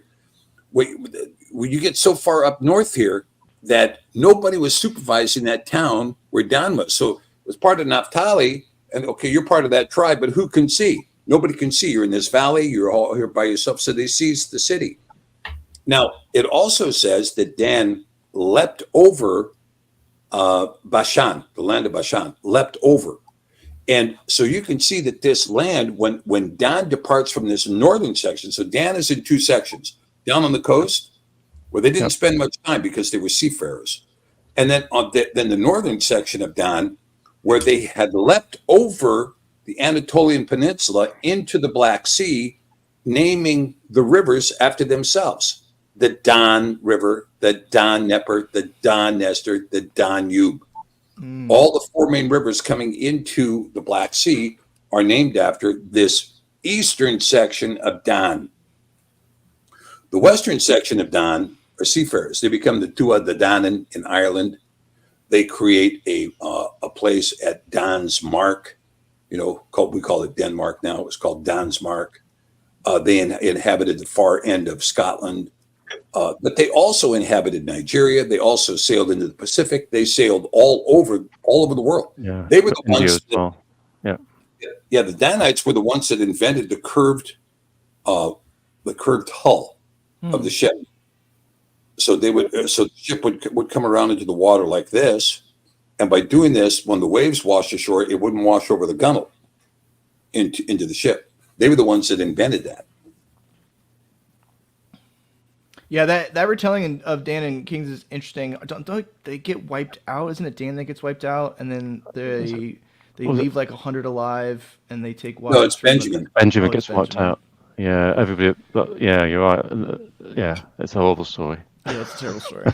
when you get so far up north here that nobody was supervising that town where Dan was. So it was part of Naphtali, and okay, you're part of that tribe, but who can see? Nobody can see. You're in this valley. You're all here by yourself. So they seized the city. Now, it also says that Dan leapt over Bashan, the land of Bashan, leapt over. And so you can see that this land, when Dan departs from this northern section, so Dan is in two sections, down on the coast, where they didn't spend much time because they were seafarers. And then then the northern section of Dan, where they had leapt over the Anatolian Peninsula into the Black Sea, naming the rivers after themselves. The Don River, the Don Neper, the Don Nestor, the Danube. All the four main rivers coming into the Black Sea are named after this eastern section of Don. The western section of Don are seafarers. They become the Tua the Danan in Ireland. They create a place at Don's Mark, we call it Denmark now. It was called Don's Mark. They inhabited the far end of Scotland. But they also inhabited Nigeria. They also sailed into the Pacific. They sailed all over the world.
Yeah,
they were the
India
ones.
as well.
Yeah, the Danites were the ones that invented the curved hull of the ship. So the ship would come around into the water like this, and by doing this, when the waves washed ashore, it wouldn't wash over the gunwale into the ship. They were the ones that invented that.
Yeah, that retelling of Dan and Kings is interesting. Don't they get wiped out? Isn't it Dan that gets wiped out, and then they leave like 100 alive, and they take wives?
No, it's Benjamin.
Benjamin gets wiped out. Yeah, everybody. But yeah, you're right. Yeah, it's a horrible story.
Yeah, it's a terrible story.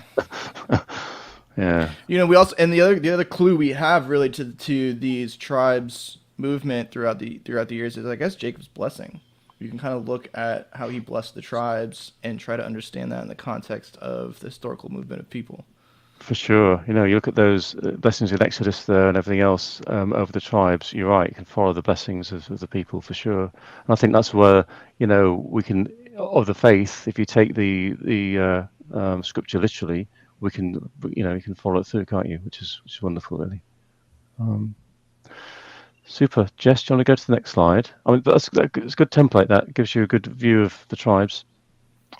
Yeah.
We also, and the other clue we have really to these tribes movement throughout the years is, I guess, Jacob's blessing. You can kind of look at how he blessed the tribes and try to understand that in the context of the historical movement of people.
For sure. You look at those blessings in Exodus there and everything else over the tribes. You're right. You can follow the blessings of the people for sure. And I think that's where, we can, of the faith, if you take the scripture literally, we can, you can follow it through, can't you? Which is wonderful, really. Super. Jess, do you want to go to the next slide? I mean, it's a good template. That gives you a good view of the tribes.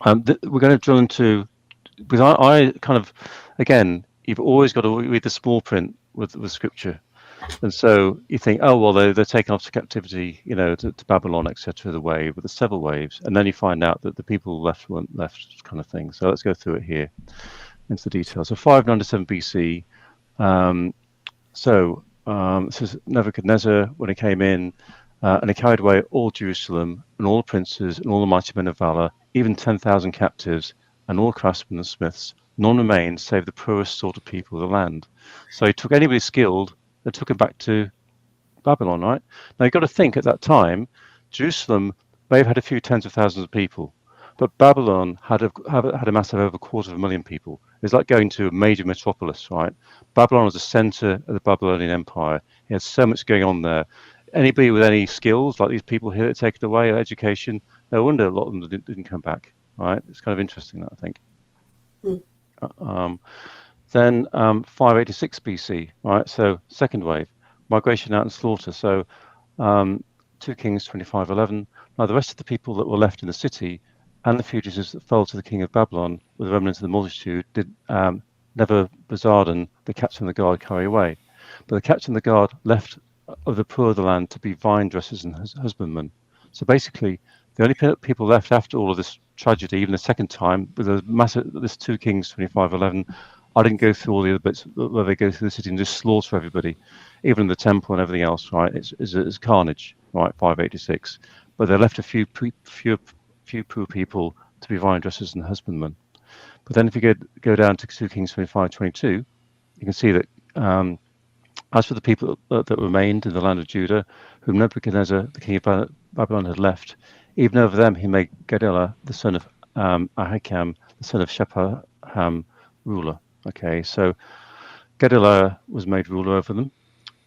We're going to drill into, because I kind of, again, you've always got to read the small print with scripture. And so you think, oh, well, they're taken off to captivity, to Babylon, etc., the wave, but there's several waves. And then you find out that the people left weren't left, kind of thing. So let's go through it here into the details. So 597 BC. This is Nebuchadnezzar when he came in, and he carried away all Jerusalem and all the princes and all the mighty men of valor, even 10,000 captives and all craftsmen and smiths. None remained save the poorest sort of people of the land. So he took anybody skilled and took him back to Babylon, right? Now you've got to think at that time, Jerusalem may have had a few tens of thousands of people, but Babylon had a mass of over 250,000 people. It's like going to a major metropolis, right? Babylon was the center of the Babylonian Empire. It had so much going on there. Anybody with any skills, like these people here that take it away, education, no wonder a lot of them didn't come back, right? It's kind of interesting, that, I think. Then 586 BC, right? So second wave, migration out and slaughter. So 2 Kings 25:11. Now the rest of the people that were left in the city and the fugitives that fell to the king of Babylon with the remnants of the multitude did Nebuchadnezzar, the captain of the guard, carry away. But the captain of the guard left of the poor of the land to be vine dressers and husbandmen. So basically, the only people left after all of this tragedy, even the second time, with a massive, this 2 Kings 25:11, I didn't go through all the other bits where they go through the city and just slaughter everybody, even the temple and everything else, right? It's carnage, right? 586. But they left a few poor people to be vine dressers and husbandmen. But then if you go down to 2 Kings 25:22, you can see that as for the people that remained in the land of Judah, whom Nebuchadnezzar, the king of Babylon, had left, even over them he made Gedaliah, the son of Ahikam, the son of Shepham, ruler. Okay, so Gedaliah was made ruler over them.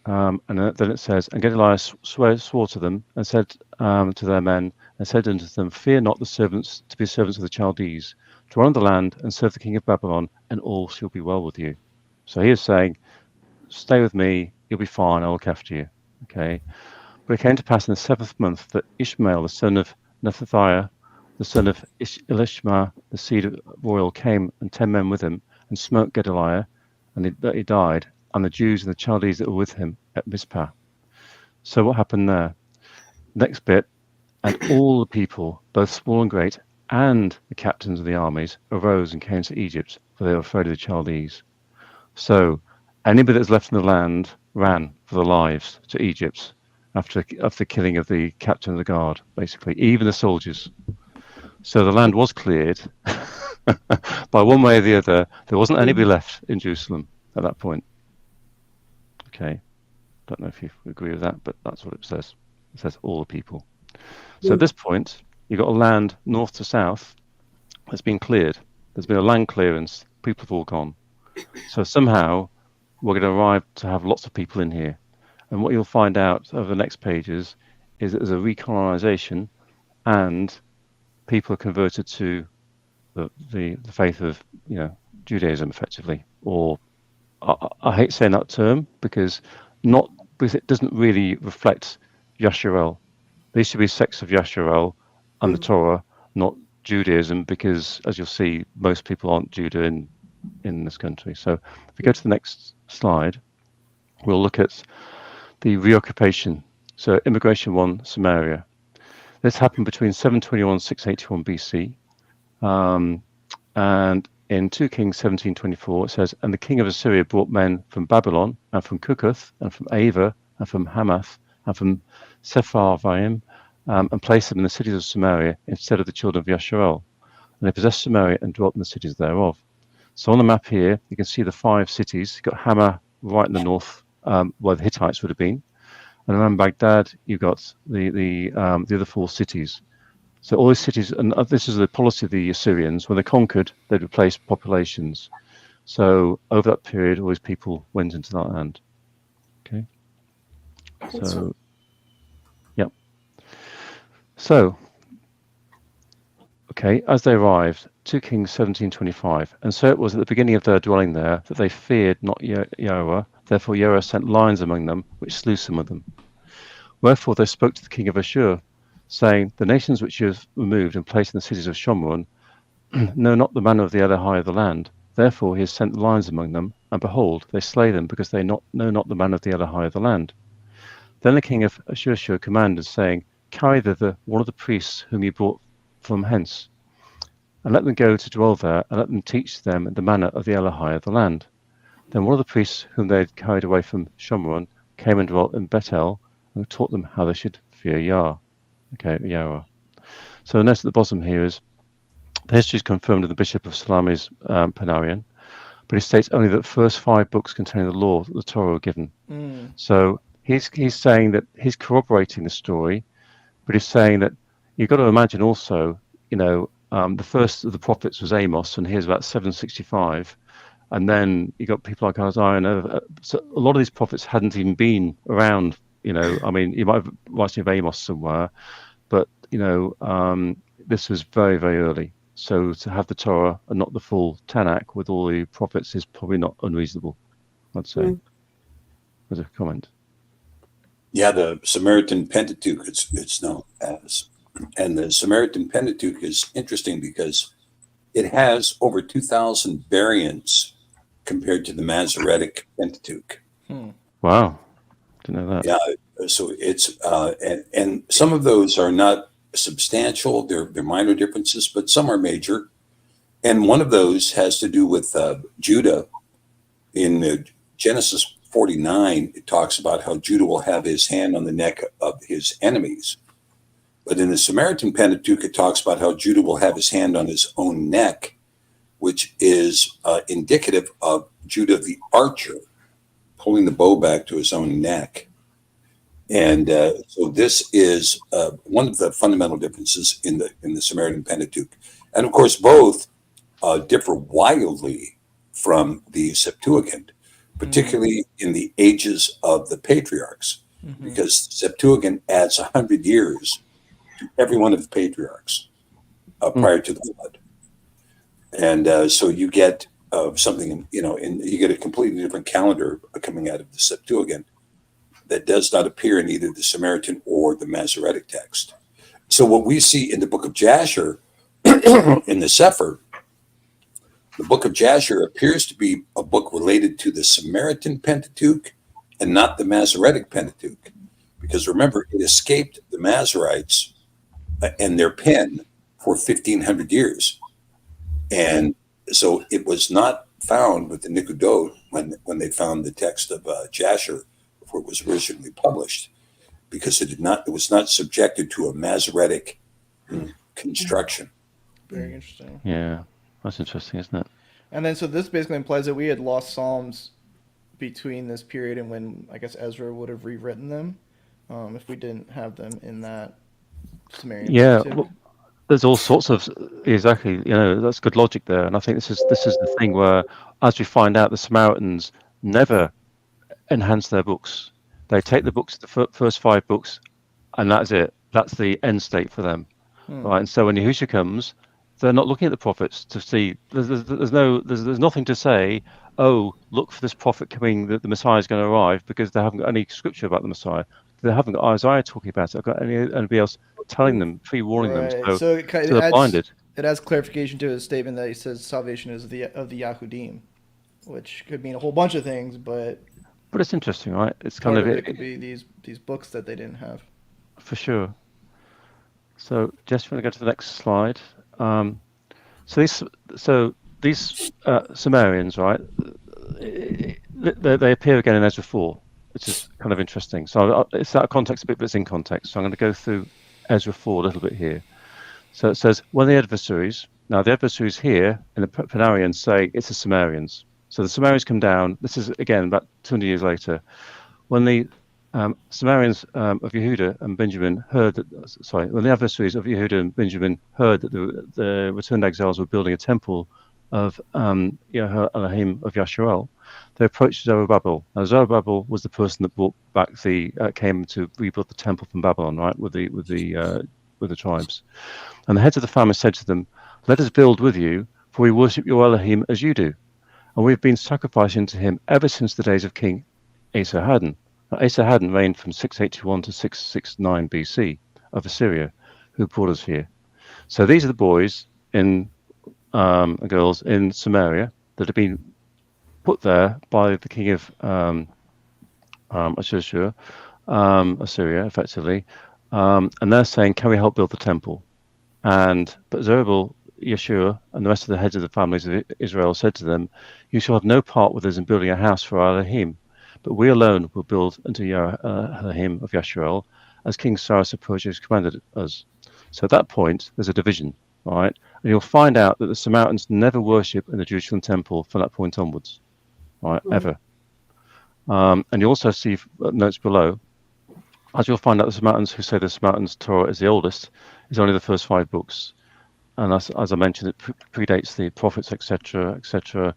And then it says, and Gedaliah swore to them and said to their men, and said unto them, fear not the servants to be servants of the Chaldees, dwell on the land and serve the king of Babylon, and all shall be well with you. So he is saying, stay with me, you'll be fine, I'll look after you. Okay. But it came to pass in the 7th month that Ishmael, the son of Nethathiah, the son of Elishma, the seed of royal, came, and 10 men with him, and smote Gedaliah, and he died, and the Jews and the Chaldees that were with him at Mizpah. So what happened there? Next bit, and all the people, both small and great, and the captains of the armies, arose and came to Egypt, for they were afraid of the Chaldees. So anybody that was left in the land ran for their lives to Egypt after the killing of the captain of the guard, basically, even the soldiers. So the land was cleared by one way or the other. There wasn't anybody left in Jerusalem at that point. Okay. Don't know if you agree with that, but that's what it says. It says all the people. So at this point, you've got a land north to south that's been cleared. There's been a land clearance. People have all gone. So somehow we're going to arrive to have lots of people in here. And what you'll find out over the next pages is that there's a recolonization, and people are converted to the faith of Judaism, effectively. Or I hate saying that term because it doesn't really reflect Yasharel. There used to be sects of Yasharel and the Torah, not Judaism, because as you'll see, most people aren't Judah in this country. So if we go to the next slide, we'll look at the reoccupation. So immigration 1, Samaria. This happened between 721 and 681 BC. And in 2 Kings 17:24, it says, and the king of Assyria brought men from Babylon and from Cucuth and from Ava and from Hamath and from Sepharvaim, and placed them in the cities of Samaria instead of the children of Yasharel. And they possessed Samaria and dwelt in the cities thereof. So on the map here, you can see the 5 cities. You've got Hamath right in the north, where the Hittites would have been. And around Baghdad, you've got the other 4 cities. So all these cities, and this is the policy of the Assyrians, when they conquered, they'd replace populations. So over that period, all these people went into that land. Okay. So, yep. So, okay, as they arrived, 2 Kings 17:25, and so it was at the beginning of their dwelling there that they feared not Yahweh. Therefore Yahweh sent lions among them, which slew some of them. Wherefore they spoke to the king of Ashur, saying, the nations which you have removed and placed in the cities of Shomron know not the manner of the Elohai of the land. Therefore he has sent lions among them, and behold, they slay them, because they know not the manner of the Elohai of the land. Then the king of Ashur commanded, saying, carry thither one of the priests whom you brought from hence, and let them go to dwell there, and let them teach them the manner of the Elohai of the land. Then one of the priests whom they had carried away from Shomron came and dwelt in Bethel, and taught them how they should fear Yah. Okay, Yahweh. So notice at the bottom here is the history is confirmed in the Bishop of Salami's Panarian, but it states only that the first 5 books containing the law that the Torah were given. So he's saying that he's corroborating the story, but he's saying that you've got to imagine also, the first of the prophets was Amos, and here's about 765, and then you got people like Isaiah. So a lot of these prophets hadn't even been around. I mean, you might have writing of Amos somewhere, but this was very, very early. So to have the Torah and not the full Tanakh with all the prophets is probably not unreasonable, I'd say. As a comment.
Yeah, the Samaritan Pentateuch, it's known as. And the Samaritan Pentateuch is interesting because it has over 2,000 variants compared to the Masoretic Pentateuch.
Wow. Didn't know that.
Yeah, so it's and some of those are not substantial; they're minor differences, but some are major. And one of those has to do with Judah. In Genesis 49, it talks about how Judah will have his hand on the neck of his enemies. But in the Samaritan Pentateuch, it talks about how Judah will have his hand on his own neck, which is indicative of Judah the archer pulling the bow back to his own neck. And so this is one of the fundamental differences in the Samaritan Pentateuch. And of course, both differ wildly from the Septuagint, particularly in the ages of the patriarchs, because Septuagint adds 100 years to every one of the patriarchs prior to the flood. And so you get something, and you get a completely different calendar coming out of the Septuagint that does not appear in either the Samaritan or the Masoretic text. So what we see in the book of Jasher, in the Sefer, the book of Jasher appears to be a book related to the Samaritan Pentateuch and not the Masoretic Pentateuch. Because remember, it escaped the Masoretes and their pen for 1,500 years. And so it was not found with the Nicaea when they found the text of Jasher before it was originally published, because it was not subjected to a Masoretic construction.
Very interesting.
Yeah, that's interesting, isn't it?
And then, so this basically implies that we had lost Psalms between this period and when, I guess, Ezra would have rewritten them, if we didn't have them in that Sumerian.
Yeah, well, there's all sorts of, exactly, that's good logic there. And I think this is the thing where, as we find out, the Samaritans never enhance their books. They take the books, the first 5 books, and that's it. That's the end state for them, right? And so when Yahushua comes, they're not looking at the prophets to see. There's nothing to say. Oh, look for this prophet coming. The Messiah is going to arrive, because they haven't got any scripture about the Messiah. They haven't got Isaiah talking about it. I've got anybody else telling them, pre-warning them. So they're blinded.
It adds clarification to his statement that he says salvation is of the Yahudim, which could mean a whole bunch of things, but
it's interesting, right? It's kind of
it could be these books that they didn't have.
For sure. So, just want to go to the next slide. So these Sumerians, right? They appear again in Ezra 4, which is kind of interesting. So it's out of context a bit, but it's in context. So I'm going to go through Ezra 4 a little bit here. So it says, when the adversaries here in the Phanarians say it's the Sumerians. So the Sumerians come down. This is, again, about 200 years later. When the Sumerians of Yehuda and Benjamin heard that, when the adversaries of Yehuda and Benjamin heard that the returned exiles were building a temple of Elohim of Yasharel, they approached Zerubbabel. Now Zerubbabel was the person that brought back came to rebuild the temple from Babylon, right, with the tribes. And the heads of the family said to them, "Let us build with you, for we worship your Elohim as you do, and we have been sacrificing to him ever since the days of King Esarhaddon." Now, Esarhaddon reigned from 681 to 669 BC of Assyria, who brought us here. So these are the boys and girls in Samaria that have been put there by the king of Assyria, effectively, and they're saying, "Can we help build the temple?" But Zerubbabel, Yeshua, and the rest of the heads of the families of Israel said to them, "You shall have no part with us in building a house for our Elohim, but we alone will build unto Elohim of Yasharel, as King Cyrus of Persia has commanded us." So at that point, there's a division, right? And you'll find out that the Samaritans never worship in the Jerusalem temple from that point onwards, right? Ever. And you also see notes below, as you'll find out, the Samaritans who say the Samaritans' Torah is the oldest, is only the first 5 books. And as I mentioned, it predates the prophets, etc., etc.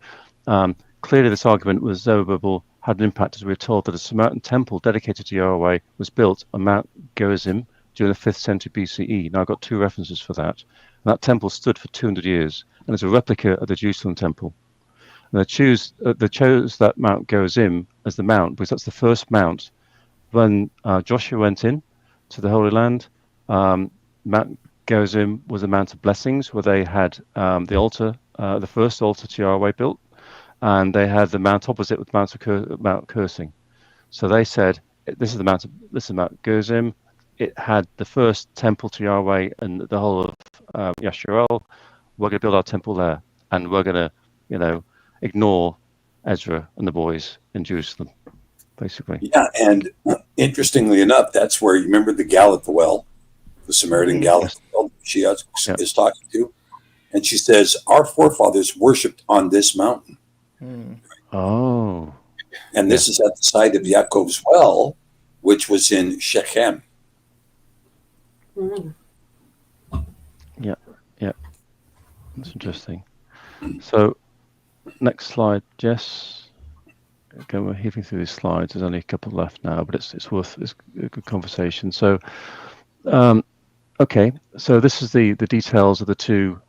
Clearly, this argument with Zerubbabel had an impact, as we were told that a Samaritan temple dedicated to Yahweh was built on Mount Gerizim during the 5th century BCE. Now, I've got 2 references for that. And that temple stood for 200 years, and it's a replica of the Jerusalem temple. And they chose that Mount Gerizim as the mount, because that's the first mount. When Joshua went in to the Holy Land, Mount Gerizim was a mount of blessings, where they had the altar, the first altar to Yahweh built, and they had the mount opposite with Mount Cursing. So they said, "This is Mount Gerizim." It had the first temple to Yahweh and the whole of Yasharel. We're going to build our temple there, and we're going to, ignore Ezra and the boys in Jerusalem, basically.
Yeah, and interestingly enough, that's where you remember the gal at the well, the Samaritan gal at the well she is talking to, and she says, "Our forefathers worshipped on this mountain."
Oh.
And this is at the site of Yaakov's well, which was in Shechem.
Yeah. That's interesting. So, next slide, Jess. Okay, we're heaving through these slides. There's only a couple left now, but it's a good conversation. So, okay. So this is the details of the 2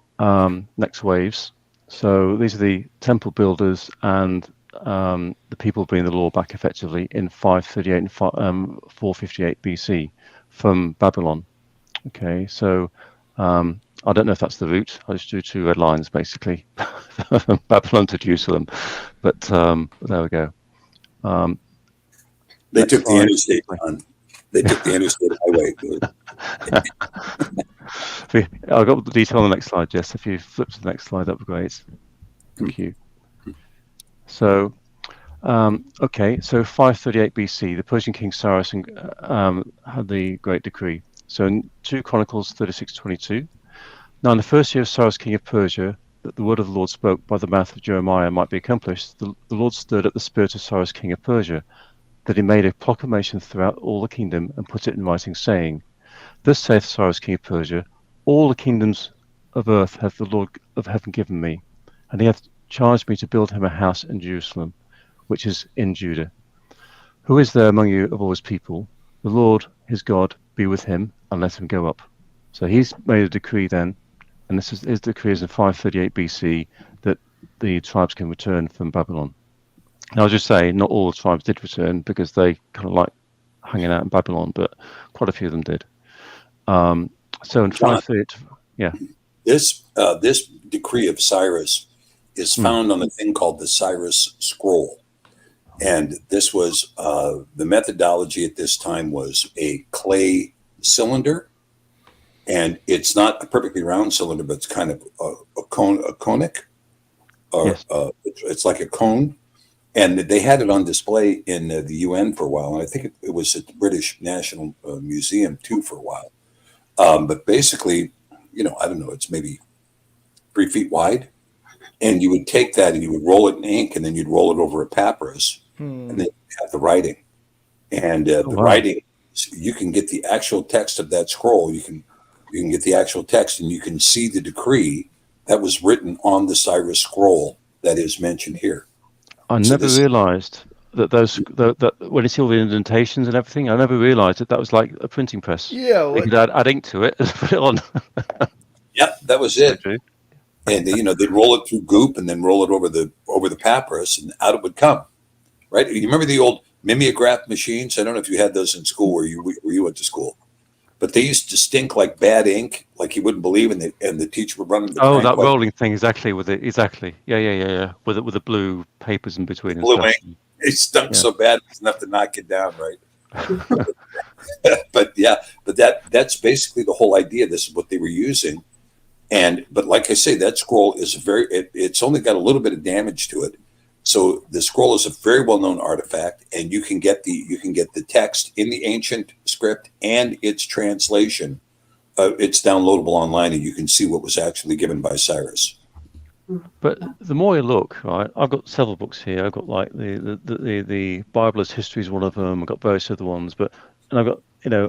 next waves. So these are the temple builders and the people bringing the law back effectively in 538 and 458 BC from Babylon. Okay, so I don't know if that's the route. I just drew 2 red lines basically from Babylon to Jerusalem, but there we go.
They took the interstate on. They took the interstate highway.
I've got the detail on the next slide, Jess. If you flip to the next slide, that'd be great. Thank you. So, okay, so 538 BC, the Persian king Cyrus had the great decree. So in 2 Chronicles 36:22, now in the first year of Cyrus king of Persia, that the word of the Lord spoke by the mouth of Jeremiah might be accomplished, the Lord stirred up the spirit of Cyrus king of Persia, that he made a proclamation throughout all the kingdom and put it in writing, saying, Thus saith Cyrus king of Persia, all the kingdoms of earth hath the Lord of heaven given me, and he hath charged me to build him a house in Jerusalem, which is in Judah. Who is there among you of all his people? The Lord his God be with him, and let him go up. So he's made a decree then, and this is his decree is in 538 BC, that the tribes can return from Babylon. Now, I'll just say, not all the tribes did return because they kind of like hanging out in Babylon, but quite a few of them did. So in 538, yeah.
This decree of Cyrus is found on a thing called the Cyrus Scroll. And this was, the methodology at this time was a clay cylinder. And it's not a perfectly round cylinder, but it's kind of a conic.
Yes.
It's like a cone. And they had it on display in the UN for a while. And I think it was at the British National Museum too for a while. But basically, I don't know, it's maybe 3 feet wide. And you would take that and you would roll it in ink, and then you'd roll it over a papyrus, and then you have the writing. And writing, you can get the actual text of that scroll. You can get the actual text, and you can see the decree that was written on the Cyrus Scroll that is mentioned here.
I never realized that that when you see all the indentations and everything, I never realized that was like a printing press.
Yeah,
you could add ink to it and put it on.
Yeah, that was it. And they'd roll it through goop and then roll it over the papyrus, and out it would come. Right? You remember the old mimeograph machines? I don't know if you had those in school where you went to school, but they used to stink like bad ink, like you wouldn't believe, and the teacher would run the
that rolling thing, exactly with it, exactly. Yeah. With the blue papers in between. And
blue
stuff.
ink. It stunk so bad, it was enough to knock it down, right? But that's basically the whole idea. This is what they were using. But like I say, that scroll is it's only got a little bit of damage to it. So the scroll is a very well-known artifact, and you can get the text in the ancient script and its translation. It's downloadable online, and you can see what was actually given by Cyrus.
But the more you look, right, I've got several books here. I've got like the Bible as History is one of them. I've got various other ones, and I've got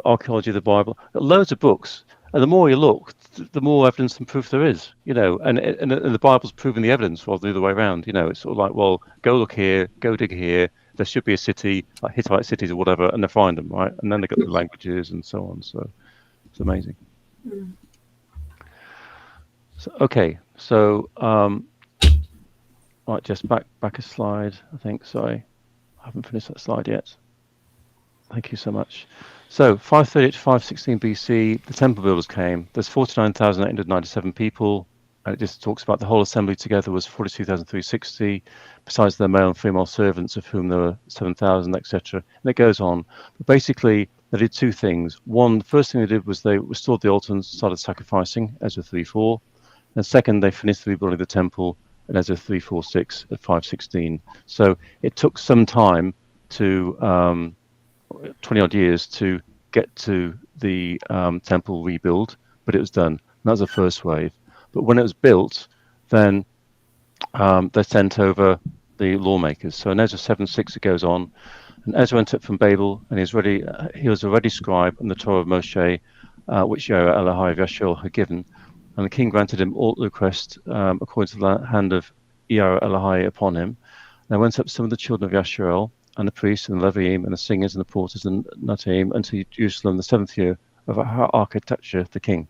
archaeology of the Bible. I've got loads of books, and the more you look, the more evidence and proof there is. And the Bible's proving the evidence rather than the other way around. It's sort of like, well, go look here, go dig here. There should be a city, like Hittite cities or whatever, and they find them, right? And then they got the languages and so on. So it's amazing. So, okay, so right, just back a slide, I think. Sorry, I haven't finished that slide yet. Thank you so much. So 538 to 516 BC, the temple builders came. There's 49,897 people, and it just talks about the whole assembly together was 42,360, besides their male and female servants, of whom there were 7,000, etc. And it goes on. But basically, they did 2 things. One, the first thing they did was they restored the altar and started sacrificing, Ezra 3:4. And second, they finished the rebuilding of the temple in Ezra 3:4-6 at 516. So it took some time to 20 odd years to get to the temple rebuild, but it was done. And that was the first wave. But when it was built, then they sent over the lawmakers. So in Ezra 7:6 it goes on, and Ezra went up from Babel, and he was already scribe in the Torah of Moshe, which EWHAL of Yasharel had given. And the king granted him all the request according to the hand of EWHAL upon him. And they went up some of the children of Yasharel, and the priests, and the Leviim, and the singers, and the porters, and Nataim, unto Jerusalem the 7th year of Architecture, the king.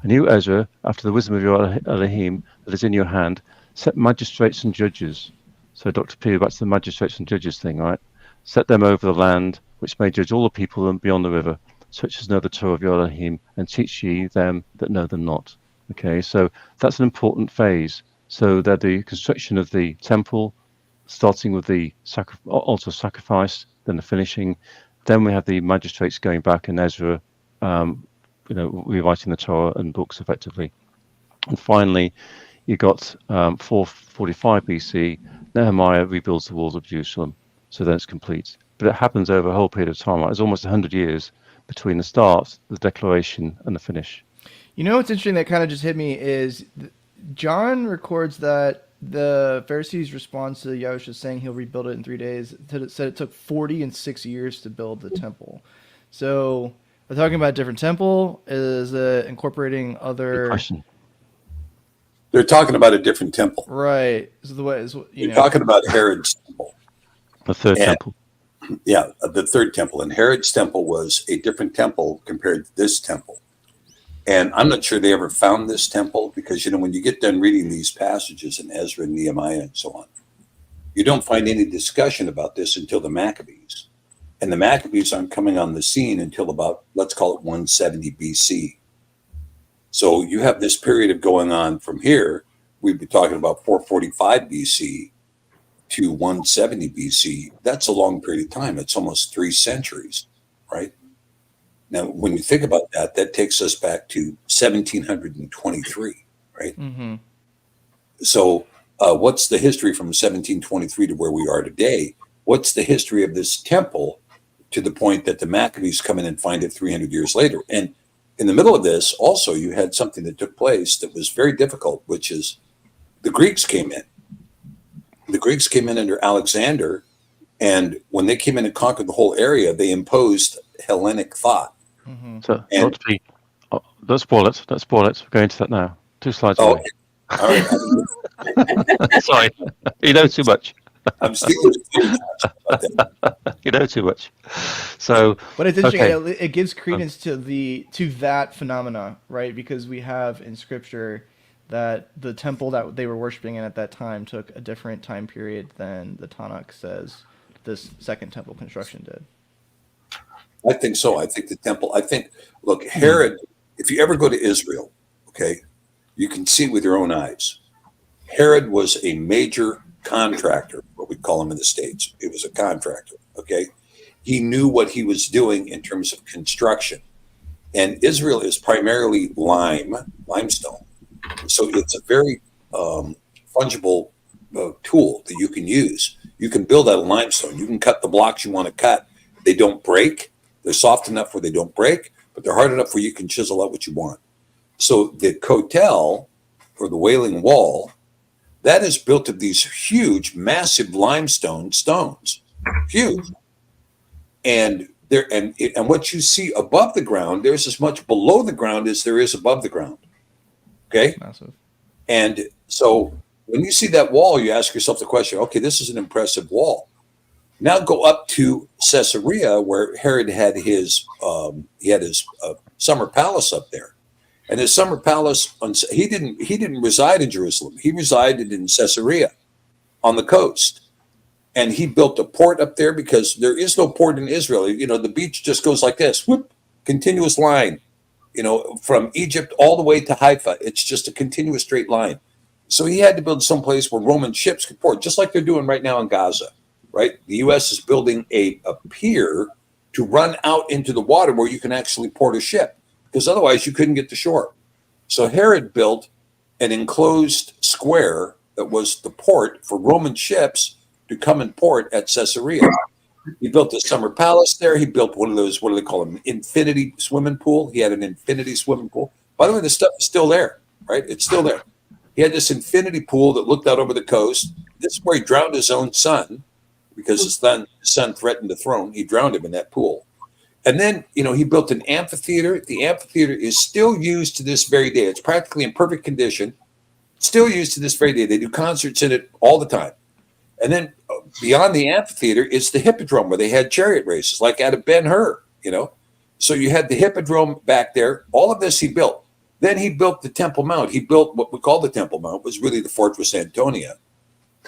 And you, Ezra, after the wisdom of your Elohim that is in your hand, set magistrates and judges. So Dr. P, back to the magistrates and judges thing, right? Set them over the land, which may judge all the people beyond the river, such as know the Torah of your Elohim, and teach ye them that know them not. Okay, so that's an important phase. So that the construction of the temple, starting with the altar of sacrifice, then the finishing, then we have the magistrates going back and Ezra, rewriting the Torah and books effectively, and finally, you got 445 BC. Nehemiah rebuilds the walls of Jerusalem, so then it's complete. But it happens over a whole period of time. Right? It's almost 100 years between the start, the declaration, and the finish.
You know what's interesting that kind of just hit me is John records that the Pharisees' response to Yahushua saying he'll rebuild it in 3 days said it took 40 and 6 years to build the temple. So we're talking about a different temple. Is it incorporating other?
Good question.
They're talking about a different temple.
Right. So the way is
You're talking about Herod's temple.
The third temple.
Yeah, the third temple. And Herod's temple was a different temple compared to this temple. And I'm not sure they ever found this temple because, when you get done reading these passages in Ezra and Nehemiah and so on, you don't find any discussion about this until the Maccabees. And the Maccabees aren't coming on the scene until about, let's call it 170 BC. So you have this period of going on from here. We'd be talking about 445 BC to 170 BC. That's a long period of time. It's almost 3 centuries, right? Now, when you think about that, that takes us back to 1723, right?
Mm-hmm.
So what's the history from 1723 to where we are today? What's the history of this temple to the point that the Maccabees come in and find it 300 years later? And in the middle of this, also, you had something that took place that was very difficult, which is the Greeks came in. The Greeks came in under Alexander, and when they came in and conquered the whole area, they imposed Hellenic thought.
Mm-hmm.
So, don't spoil it. Don't spoil it. We're going to that now. 2 slides away.
All right.
Sorry. You know too much.
I'm stealing
You know too much. So,
but it's interesting.
Okay.
It gives credence to that phenomena, right? Because we have in Scripture that the temple that they were worshiping in at that time took a different time period than the Tanakh says this second temple construction did.
I think so. I think the temple. Look, Herod. If you ever go to Israel, okay, you can see with your own eyes. Herod was a major contractor, what we call him in the States. He was a contractor, okay? He knew what he was doing in terms of construction. And Israel is primarily limestone. So it's a very fungible tool that you can use. You can build out of limestone. You can cut the blocks you want to cut. They don't break. They're soft enough where they don't break, but they're hard enough where you can chisel out what you want. So the Kotel, or the Wailing Wall, that is built of these huge, massive limestone stones, huge. And there, and what you see above the ground, there's as much below the ground as there is above the ground. Okay.
Massive.
And so when you see that wall, you ask yourself the question, okay, this is an impressive wall. Now go up to Caesarea, where Herod had his summer palace up there. And his summer palace, he didn't reside in Jerusalem. He resided in Caesarea on the coast. And he built a port up there because there is no port in Israel. The beach just goes like this, whoop, continuous line, from Egypt all the way to Haifa. It's just a continuous straight line. So he had to build someplace where Roman ships could port, just like they're doing right now in Gaza, right? The U.S. is building a pier to run out into the water where you can actually port a ship, because otherwise you couldn't get to shore. So Herod built an enclosed square that was the port for Roman ships to come and port at Caesarea. He built a summer palace there. He built one of those, what do they call them, infinity swimming pool. He had an infinity swimming pool. By the way, this stuff is still there, right? It's still there. He had this infinity pool that looked out over the coast. This is where he drowned his own son because his son threatened the throne. He drowned him in that pool. And then, he built an amphitheater. The amphitheater is still used to this very day. It's practically in perfect condition, still used to this very day. They do concerts in it all the time. And then beyond the amphitheater is the hippodrome where they had chariot races, like out of Ben-Hur, So you had the hippodrome back there. All of this he built. Then he built the Temple Mount. He built what we call the Temple Mount, was really the Fortress Antonia.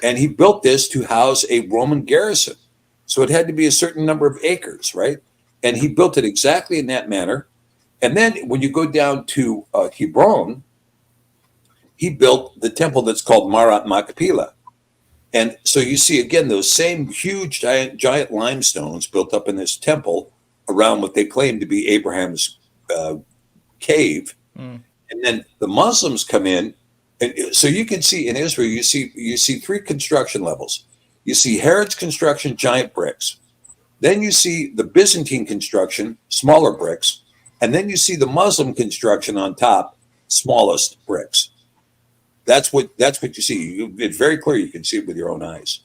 And he built this to house a Roman garrison. So it had to be a certain number of acres, right? And he built it exactly in that manner. And then when you go down to Hebron, he built the temple that's called Marat Machpelah. And so you see, again, those same huge, giant limestones built up in this temple around what they claim to be Abraham's cave. And then the Muslims come in. And so you can see in Israel, you see three construction levels. You see Herod's construction, giant bricks. Then you see the Byzantine construction, smaller bricks. And then you see the Muslim construction on top, smallest bricks. That's what you see. It's very clear. You can see it with your own eyes.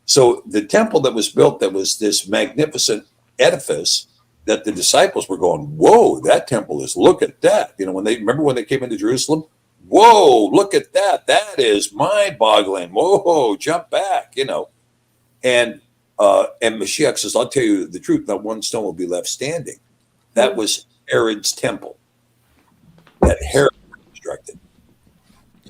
So the temple that was built, that was this magnificent edifice that the disciples were going, whoa, that temple is, look at that. You know, when they came into Jerusalem, whoa, look at that. That is mind-boggling. Whoa, jump back, you know. And Mashiach says, I'll tell you the truth, not one stone will be left standing. That was Herod's temple that Herod constructed.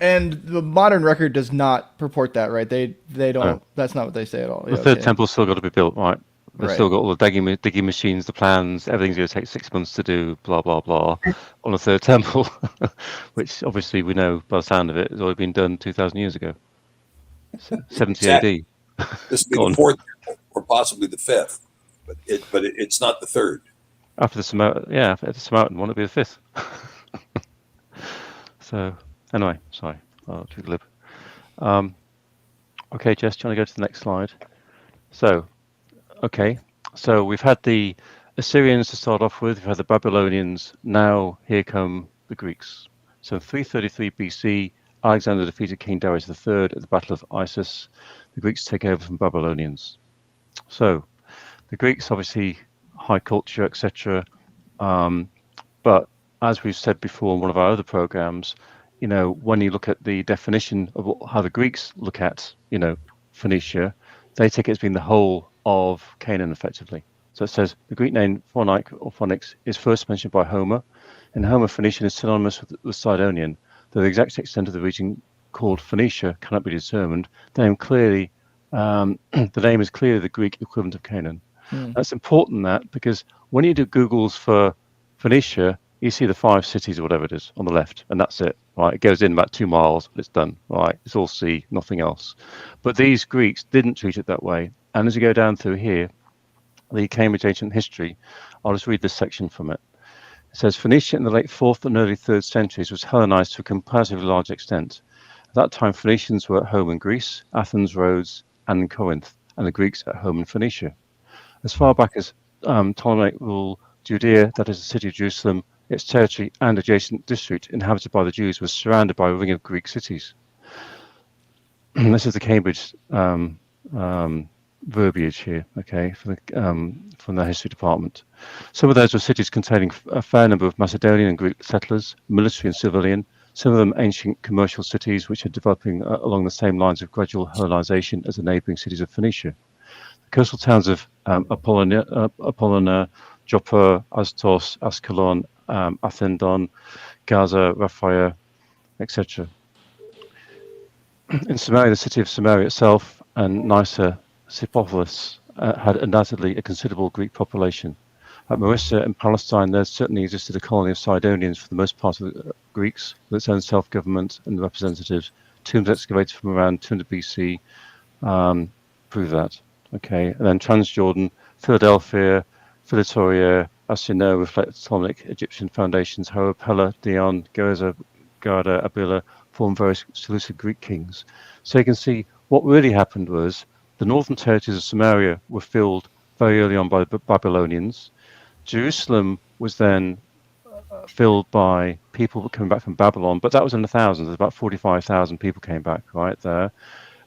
And the modern record does not purport that, right? They don't.
No.
That's not what they say at all.
The third temple's still got to be built, right? They've
Right.
still got all the digging machines, the plans, everything's going to take 6 months to do, blah, blah, blah, on the third temple, which obviously we know by the sound of it has already been done 2,000 years ago. 70
Exactly.
AD.
This would be the fourth temple, or possibly the fifth, but it's not the third.
After the Samaritan one, it'll be the fifth. So, anyway, sorry, I'll too glib. Okay, Jess, do you want to go to the next slide? So, so we've had the Assyrians to start off with, we've had the Babylonians, now here come the Greeks. So 333 BC, Alexander defeated King Darius III at the Battle of Issus. The Greeks take over from Babylonians. So the Greeks, obviously, high culture, etc. But as we've said before in one of our other programs, you know, when you look at the definition of how the Greeks look at, you know, Phoenicia, they take it as being the whole of Canaan, effectively. So it says the Greek name Phonik or Phonics is first mentioned by Homer. In Homer, Phoenician is synonymous with Sidonian, though the exact extent of the region called Phoenicia cannot be determined. The name is clearly the Greek equivalent of Canaan. That's important, that, because when you do Googles for Phoenicia, you see the 5 cities or whatever it is on the left, and that's it. Right, it goes in about 2 miles, but it's done. Right, it's all sea, nothing else. But these Greeks didn't treat it that way. And as you go down through here, the Cambridge Ancient History, I'll just read this section from it. It says, Phoenicia in the late 4th and early 3rd centuries was Hellenized to a comparatively large extent. At that time, Phoenicians were at home in Greece, Athens, Rhodes, and in Corinth, and the Greeks at home in Phoenicia. As far back as Ptolemaic rule, Judea, that is the city of Jerusalem, its territory and adjacent district inhabited by the Jews, was surrounded by a ring of Greek cities. This is the Cambridge verbiage here, okay, from the history department. Some of those were cities containing a fair number of Macedonian and Greek settlers, military and civilian, some of them ancient commercial cities which are developing along the same lines of gradual Hellenization as the neighbouring cities of Phoenicia. The coastal towns of Apollonia, Joppa, Astos, Ascalon, Athendon, Gaza, Raphaea, etc. In Samaria, the city of Samaria itself and Nysa, Sippopolis had undoubtedly a considerable Greek population. At Marissa in Palestine, there certainly existed a colony of Sidonians for the most part of the Greeks, with its own self-government and representatives. Tombs excavated from around 200 BC prove that. Okay, and then Transjordan, Philadelphia, Philitoria, as you know, reflect Ptolemaic Egyptian foundations. However, Pella, Dion, Goza, Garda, Abila form various Seleucid Greek kings. So you can see what really happened was the northern territories of Samaria were filled very early on by the Babylonians. Jerusalem was then filled by people coming back from Babylon, but that was in the thousands. There's about 45,000 people came back right there.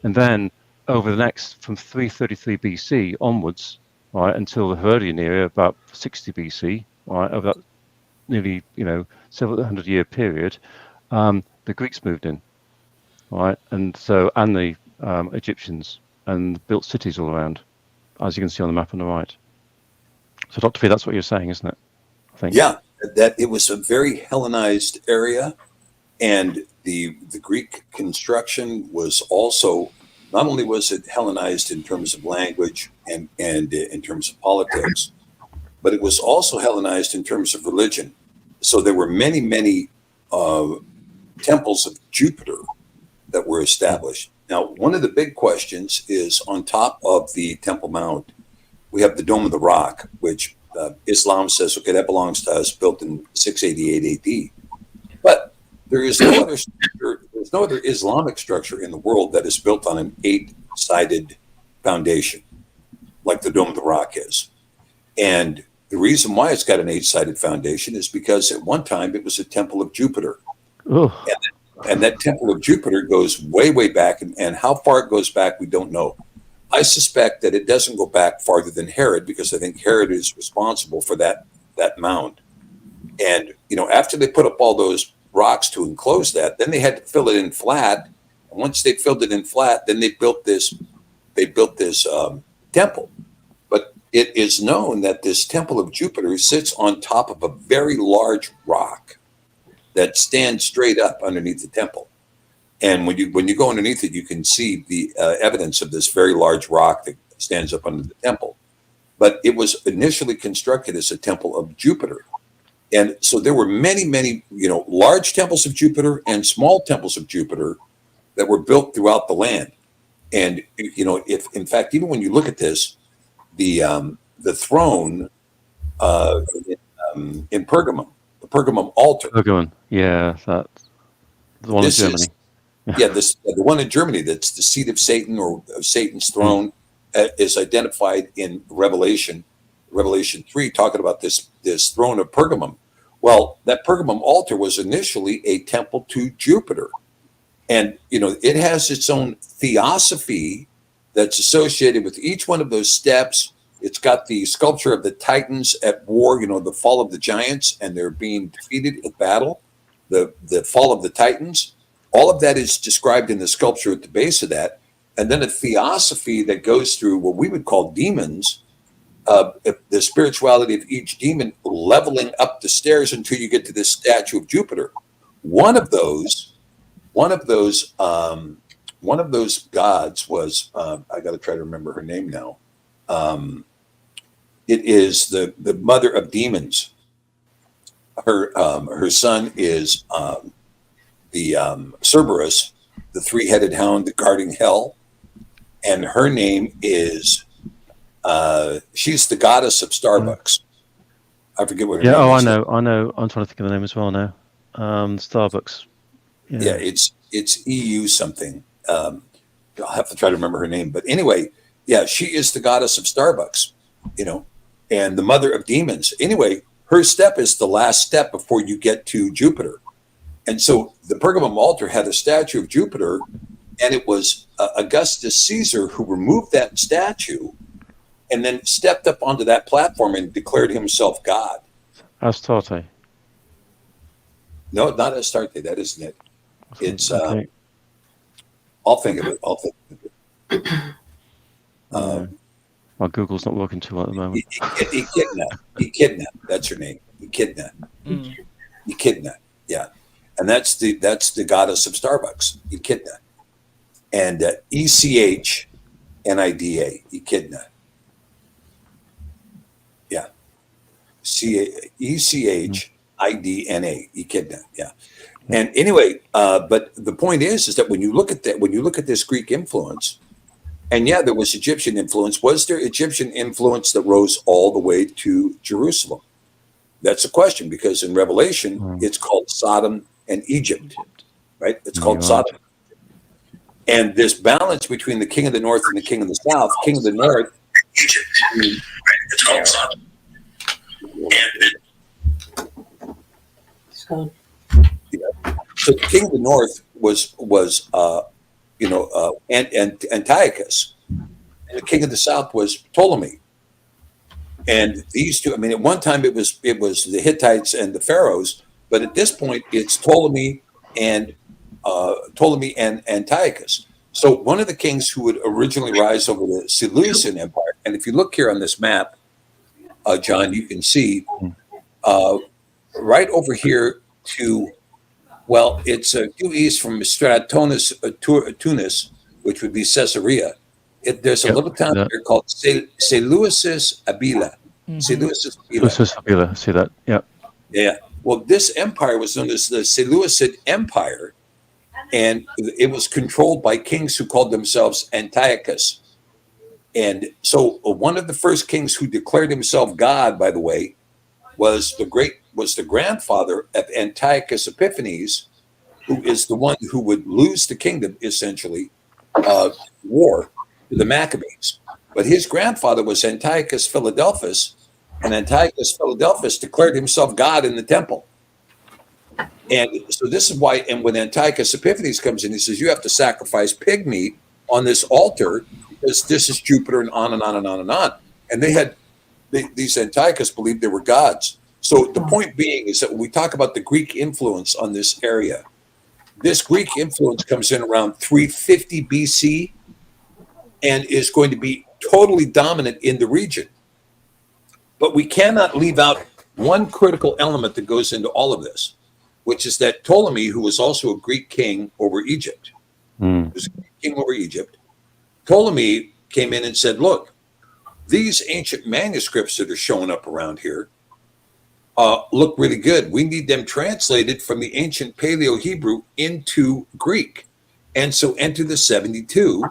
And then over the next, from 333 BC onwards, right, until the Herodian era, about 60 BC, right, over that nearly, several hundred-year period, the Greeks moved in, right, and the Egyptians, and built cities all around, as you can see on the map on the right. So, Dr. P, that's what you're saying, isn't it? I think.
Yeah, that it was a very Hellenized area, and the Greek construction was also, not only was it Hellenized in terms of language and in terms of politics, but it was also Hellenized in terms of religion. So there were many temples of Jupiter that were established. Now, one of the big questions is, on top of the Temple Mount, we have the Dome of the Rock, which Islam says, okay, that belongs to us, built in 688 AD. But there is no other structure, there's no other Islamic structure in the world that is built on an 8-sided foundation, like the Dome of the Rock is. And the reason why it's got an 8-sided foundation is because at one time it was a temple of Jupiter. And that temple of Jupiter goes way back, and how far it goes back, we don't know. I suspect that it doesn't go back farther than Herod, because I think Herod is responsible for that mound. And, after they put up all those rocks to enclose that, then they had to fill it in flat. And once they filled it in flat, then they built this temple. But it is known that this temple of Jupiter sits on top of a very large rock that stands straight up underneath the temple. And when you go underneath it, you can see the evidence of this very large rock that stands up under the temple. But it was initially constructed as a temple of Jupiter. And so there were many, large temples of Jupiter and small temples of Jupiter that were built throughout the land. And, if in fact, even when you look at this, the throne in Pergamum, the Pergamum altar.
Pergamum, yeah, that's the one in Germany.
The one in Germany, that's the seat of Satan, or of Satan's throne, is identified in Revelation 3, talking about this throne of Pergamum. Well, that Pergamum altar was initially a temple to Jupiter. And, it has its own theosophy that's associated with each one of those steps. It's got the sculpture of the Titans at war, the fall of the giants, and they're being defeated in battle, the fall of the Titans. All of that is described in the sculpture at the base of that. And then a theosophy that goes through what we would call demons, the spirituality of each demon leveling up the stairs until you get to this statue of Jupiter. One of those gods was, I got to try to remember her name now. It is the mother of demons. Her son is the Cerberus, the 3-headed hound guarding hell, and her name is she's the goddess of Starbucks. I forget what her name is.
I know. I'm trying to think of the name as well now. Starbucks.
Yeah, it's EU something. I'll have to try to remember her name. But anyway, yeah, she is the goddess of Starbucks, and the mother of demons. Anyway, her step is the last step before you get to Jupiter. And so the Pergamum altar had a statue of Jupiter, and it was Augustus Caesar who removed that statue and then stepped up onto that platform and declared himself God.
Astarte.
No, not Astarte. That isn't it. It's
okay.
I'll think of it.
My Google's not working too well at the moment.
Echidna. That's her name. Echidna. Echidna. Yeah. And that's the goddess of Starbucks, Echidna. And ECHNIDA, Echidna. Yeah. ECHIDNA, Echidna. Yeah. And anyway, but the point is that when you look at this Greek influence, and yeah, there was Egyptian influence. Was there Egyptian influence that rose all the way to Jerusalem? That's a question, because in Revelation, it's called Sodom and Egypt, right? It's called Sodom. And this balance between the king of the north and the king of the south, king of the north, Egypt, right? It's called Sodom. So the king of the north was Antiochus, and the king of the south was Ptolemy. And these two, at one time it was the Hittites and the Pharaohs, but at this point it's Ptolemy and Antiochus. So one of the kings who would originally rise over the Seleucid Empire, and if you look here on this map, John, you can see right over here to, well, it's due east from Stratonus, Tunis, which would be Caesarea. There's a
Yep.
little town
Yeah.
here called Seleucus Abila. Seleucus Abila.
Lucis Abila, see that? Yeah.
Yeah. Well, this empire was known as the Seleucid Empire, and it was controlled by kings who called themselves Antiochus. And so one of the first kings who declared himself God, by the way, was the grandfather of Antiochus Epiphanes, who is the one who would lose the kingdom, essentially, war to the Maccabees. But his grandfather was Antiochus Philadelphus, and Antiochus Philadelphus declared himself God in the temple. And so this is why, and when Antiochus Epiphanes comes in, he says, you have to sacrifice pig meat on this altar because this is Jupiter, and on and on and on and on. And these Antiochus believed they were gods. So the point being is that when we talk about the Greek influence on this area, this Greek influence comes in around 350 BC and is going to be totally dominant in the region. But we cannot leave out one critical element that goes into all of this, which is that Ptolemy, who was also a Greek king over Egypt, Ptolemy came in and said, look, these ancient manuscripts that are showing up around here look really good. We need them translated from the ancient Paleo-Hebrew into Greek. And so enter the 72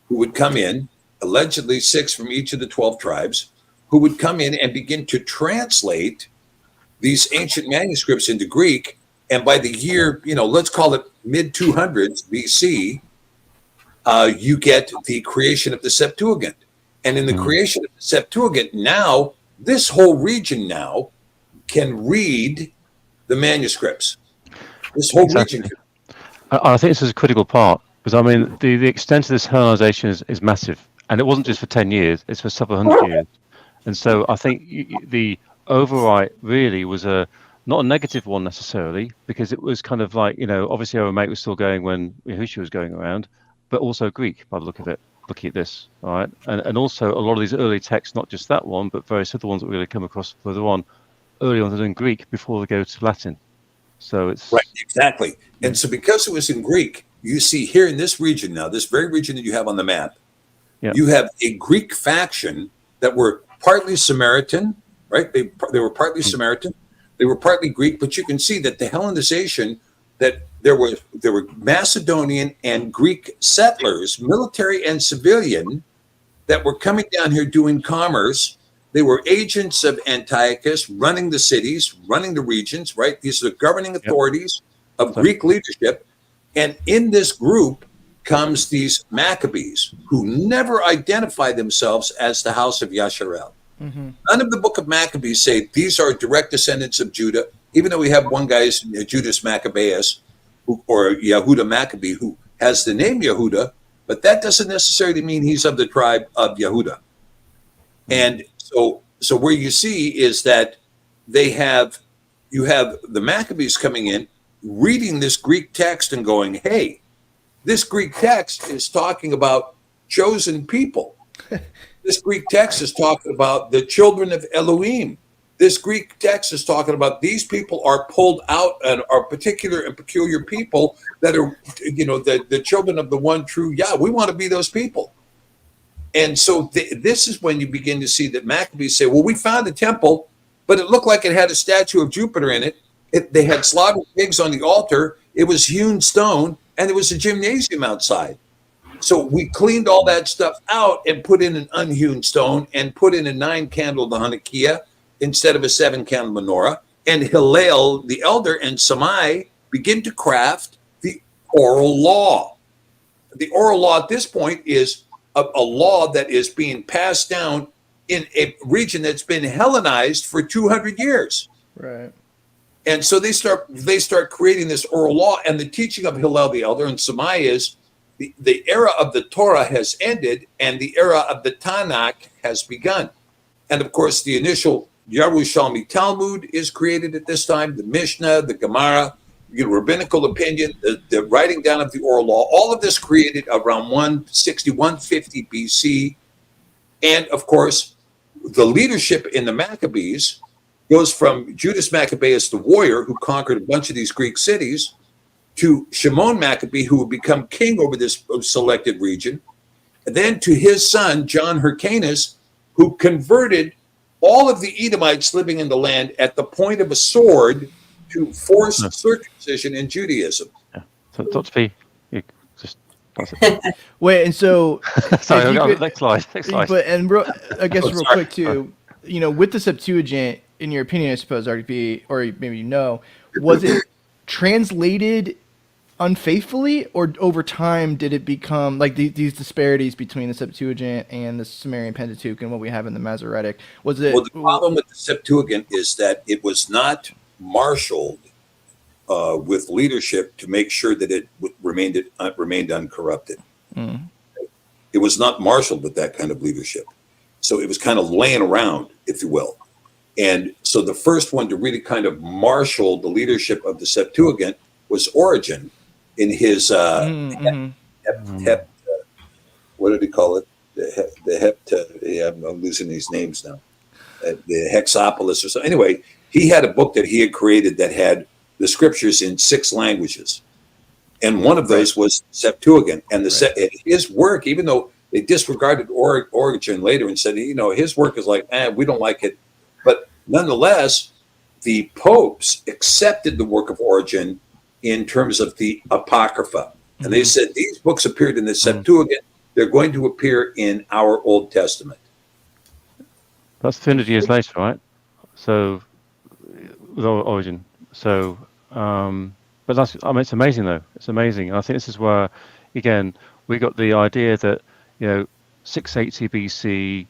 who would come in, allegedly 6 from each of the 12 tribes, who would come in and begin to translate these ancient manuscripts into Greek. And by the year, let's call it mid-200s BC, you get the creation of the Septuagint. And in the creation of the Septuagint, now, this whole region now can read the manuscripts. This whole region.
I think this is a critical part, because, I mean, the extent of this Hellenization is massive. And it wasn't just for 10 years, it's for several hundred years. And so I think the overwrite really was not a negative one necessarily, because it was kind of like, obviously Aramaic was still going when Yahushua was going around, but also Greek by the look of it, looking at this, all right? And also a lot of these early texts, not just that one, but various other ones that we really come across further on, early on in Greek before they go to Latin. So it's...
Right, exactly. And so because it was in Greek, you see here in this region now, this very region that you have on the map, you have a Greek faction that were partly Samaritan, right? They were partly Samaritan, they were partly Greek, but you can see that the Hellenization, that there were Macedonian and Greek settlers, military and civilian, that were coming down here doing commerce. They were agents of Antiochus, running the cities, running the regions, right? These are the governing authorities of Greek leadership. And in this group comes these Maccabees, who never identify themselves as the house of Yasharel. None of the book of Maccabees say these are direct descendants of Judah, even though we have one guy, Judas Maccabeus, or Yehuda Maccabee, who has the name Yehuda, but that doesn't necessarily mean he's of the tribe of Yehuda. And so where you see is that you have the Maccabees coming in, reading this Greek text and going, hey, this Greek text is talking about chosen people. This Greek text is talking about the children of Elohim. This Greek text is talking about these people are pulled out and are particular and peculiar people that are, the children of the one true Yah. We want to be those people. And so this is when you begin to see that Maccabees say, well, we found a temple, but it looked like it had a statue of Jupiter in it. They had slaughtered pigs on the altar. It was hewn stone, and there was a gymnasium outside. So we cleaned all that stuff out and put in an unhewn stone and put in a 9-candle Hanukkah instead of a 7-candle menorah. And Hillel, the elder, and Shammai begin to craft the oral law. The oral law at this point is a law that is being passed down in a region that's been Hellenized for 200 years.
Right.
And so they start creating this oral law, and the teaching of Hillel the elder and Shammai is the era of the Torah has ended and the era of the Tanakh has begun. And of course, the initial Yerushalmi Talmud is created at this time, the Mishnah, the Gemara, rabbinical opinion, the writing down of the oral law, all of this created around 160, 150 BC. And of course, the leadership in the Maccabees goes from Judas Maccabeus, the warrior who conquered a bunch of these Greek cities, to Shimon Maccabee, who would become king over this selected region, and then to his son, John Hyrcanus, who converted all of the Edomites living in the land at the point of a sword to force circumcision in Judaism.
Yeah. So, Dr. P, you just pass it.
Wait, and so
Sorry, next slide.
But I guess real quick too, with the Septuagint, in your opinion, I suppose, RDP, or maybe was it translated unfaithfully, or over time did it become like these disparities between the Septuagint and the Sumerian Pentateuch and what we have in the Masoretic? Was it?
Well, the problem with the Septuagint is that it was not marshaled with leadership to make sure that it remained uncorrupted.
Mm.
It was not marshaled with that kind of leadership, so it was kind of laying around, if you will. And so the first one to really kind of marshal the leadership of the Septuagint was Origen in his what did he call it? I'm losing these names now. The Hexapolis or something. Anyway, he had a book that he had created that had the scriptures in 6 languages. And one of those was Septuagint. And his work, even though they disregarded Origen later and said, his work is like, we don't like it. But nonetheless, the popes accepted the work of Origen in terms of the Apocrypha. And they said, these books appeared in the Septuagint. They're going to appear in our Old Testament.
That's 300 years later, right? So, with Origen. So, but it's amazing though. It's amazing. And I think this is where, again, we got the idea that, 680 BC,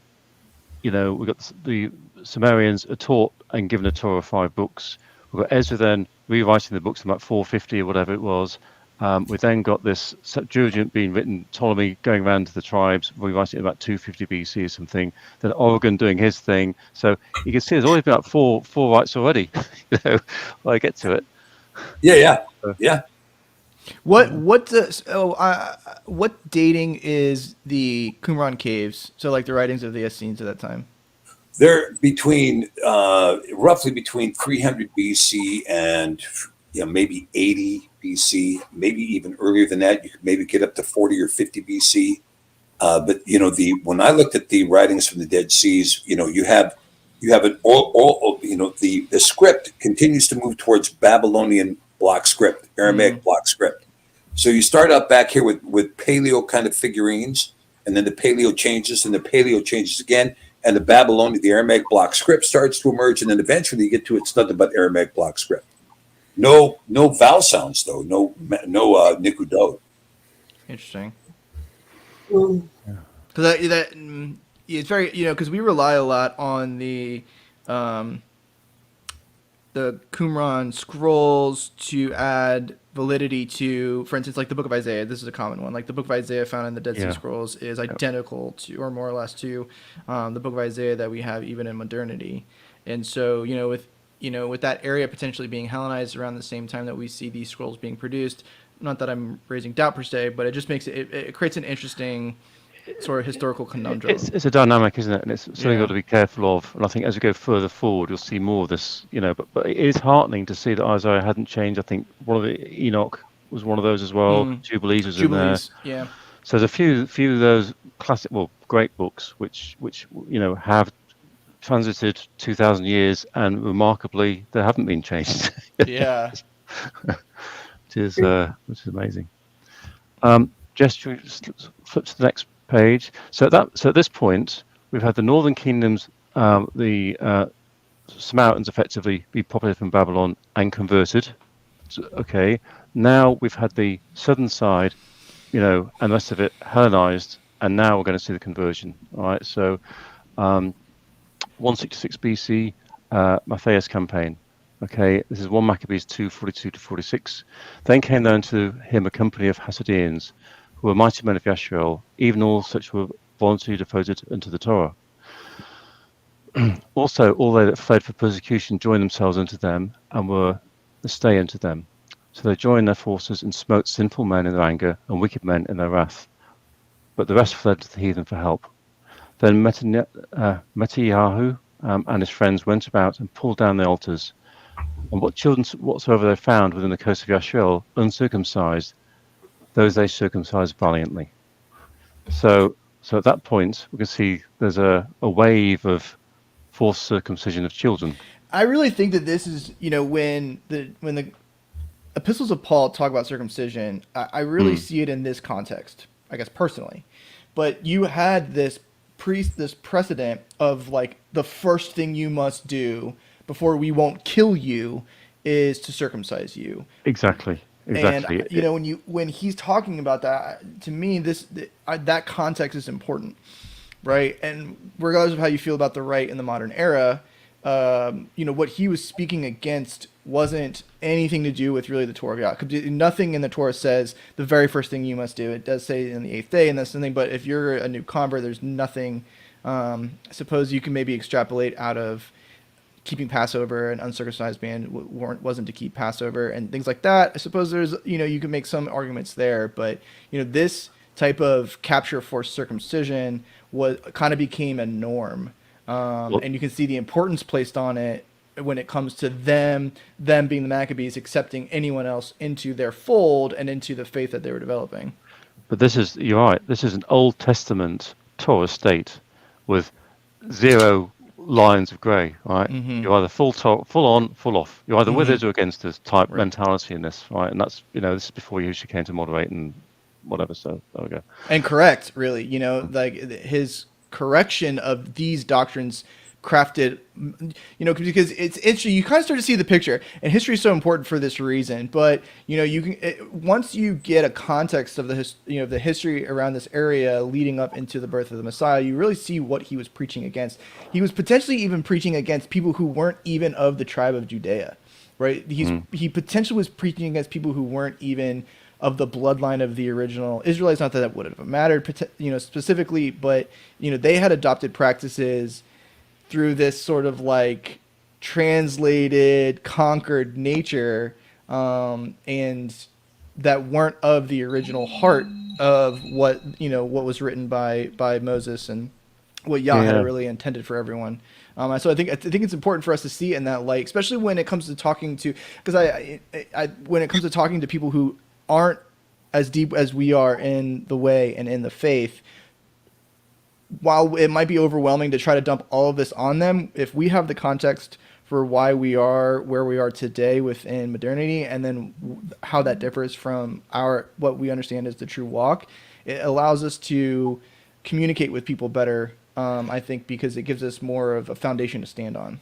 we got the Sumerians are taught and given a Torah of 5 books. We've got Ezra then rewriting the books in about 450 or whatever it was. We then got this Septuagint being written, Ptolemy going around to the tribes, rewriting it about 250 BC or something. Then Origen doing his thing. So you can see there's always been about four rights already. I get to it.
Yeah.
What dating is the Qumran caves? So like the writings of the Essenes at that time.
They're roughly between 300 BC and maybe 80 BC, maybe even earlier than that. You could maybe get up to 40 or 50 BC. But when I looked at the writings from the Dead Seas, you have an the script continues to move towards Babylonian block script, Aramaic block script. So you start out back here with Paleo kind of figurines, and then the Paleo changes, and the Paleo changes again, and the Aramaic block script starts to emerge, and then eventually you get to it's nothing but Aramaic block script. No vowel sounds though. No nikudot.
Interesting. Because it's very because we rely a lot on the Qumran scrolls to add validity to, for instance, like the Book of Isaiah. This is a common one. Like the Book of Isaiah found in the Dead Sea Scrolls is identical to, or more or less to, the Book of Isaiah that we have even in modernity. And so with that area potentially being Hellenized around the same time that we see these scrolls being produced, not that I'm raising doubt per se, but it just makes it creates an interesting sort of historical conundrum.
It's a dynamic, isn't it? And it's something you've got to be careful of. And I think as we go further forward, you'll see more of this, but it is heartening to see that Isaiah hadn't changed. I think one of the Enoch was one of those as well. Jubilees was in there.
Yeah.
So there's a few of those classic, great books, which have transited 2,000 years, and remarkably, they haven't been changed.
Yeah.
which is amazing. Just flip to the next page. So at this point, we've had the northern kingdoms, the Samaritans effectively be populated from Babylon and converted. So, okay. Now we've had the southern side, and the rest of it Hellenized, and now we're going to see the conversion. All right. So 166 BC, Matthias campaign. Okay, this is 1 Maccabees 2:42 to 46. Then came down to him a company of Hasidians, who were mighty men of Yasharel, even all such were voluntarily devoted unto the Torah. Also, all they that fled for persecution joined themselves unto them, and were the stay unto them. So they joined their forces and smote sinful men in their anger, and wicked men in their wrath. But the rest fled to the heathen for help. Then Metiyahu, and his friends went about and pulled down the altars, and what children whatsoever they found within the coast of Yasharel uncircumcised, those they circumcised valiantly. So at that point, we can see there's a wave of forced circumcision of children.
I really think that this is, when the epistles of Paul talk about circumcision, I really see it in this context, I guess personally. But you had this precedent of like the first thing you must do before we won't kill you is to circumcise you.
Exactly.
And when he's talking about that, to me, that context is important, right? And regardless of how you feel about the right in the modern era, what he was speaking against wasn't anything to do with really the Torah of God. Nothing in the Torah says the very first thing you must do. It does say in the 8th day and that's something, but if you're a new convert, there's nothing. I suppose you can maybe extrapolate out of keeping Passover. An uncircumcised man wasn't to keep Passover and things like that. I suppose there's, you can make some arguments there, but this type of capture forced circumcision kind of became a norm. And you can see the importance placed on it when it comes to them being the Maccabees, accepting anyone else into their fold and into the faith that they were developing.
But you're right. This is an Old Testament Torah state with 0 lines of grey, right? Mm-hmm. You're either full on, full off. You're either with us or against us type mentality in this, right? And that's, this is before Yahushua came to moderate and whatever. So there we go.
And correct, really, like his correction of these doctrines crafted, because it's interesting. You kind of start to see the picture, and history is so important for this reason. But you can once you get a context of the history around this area leading up into the birth of the Messiah, you really see what he was preaching against. He was potentially even preaching against people who weren't even of the tribe of Judea, right? He potentially was preaching against people who weren't even of the bloodline of the original Israelites. Not that that would have mattered, specifically, but they had adopted practices through this sort of like translated, conquered nature, and that weren't of the original heart of what what was written by Moses and what Yah had really intended for everyone. So I think it's important for us to see it in that light, especially when it comes to talking to, because when it comes to talking to people who aren't as deep as we are in the way and in the faith. While it might be overwhelming to try to dump all of this on them, if we have the context for why we are where we are today within modernity, and then how that differs from what we understand as the true walk, it allows us to communicate with people better, I think, because it gives us more of a foundation to stand on.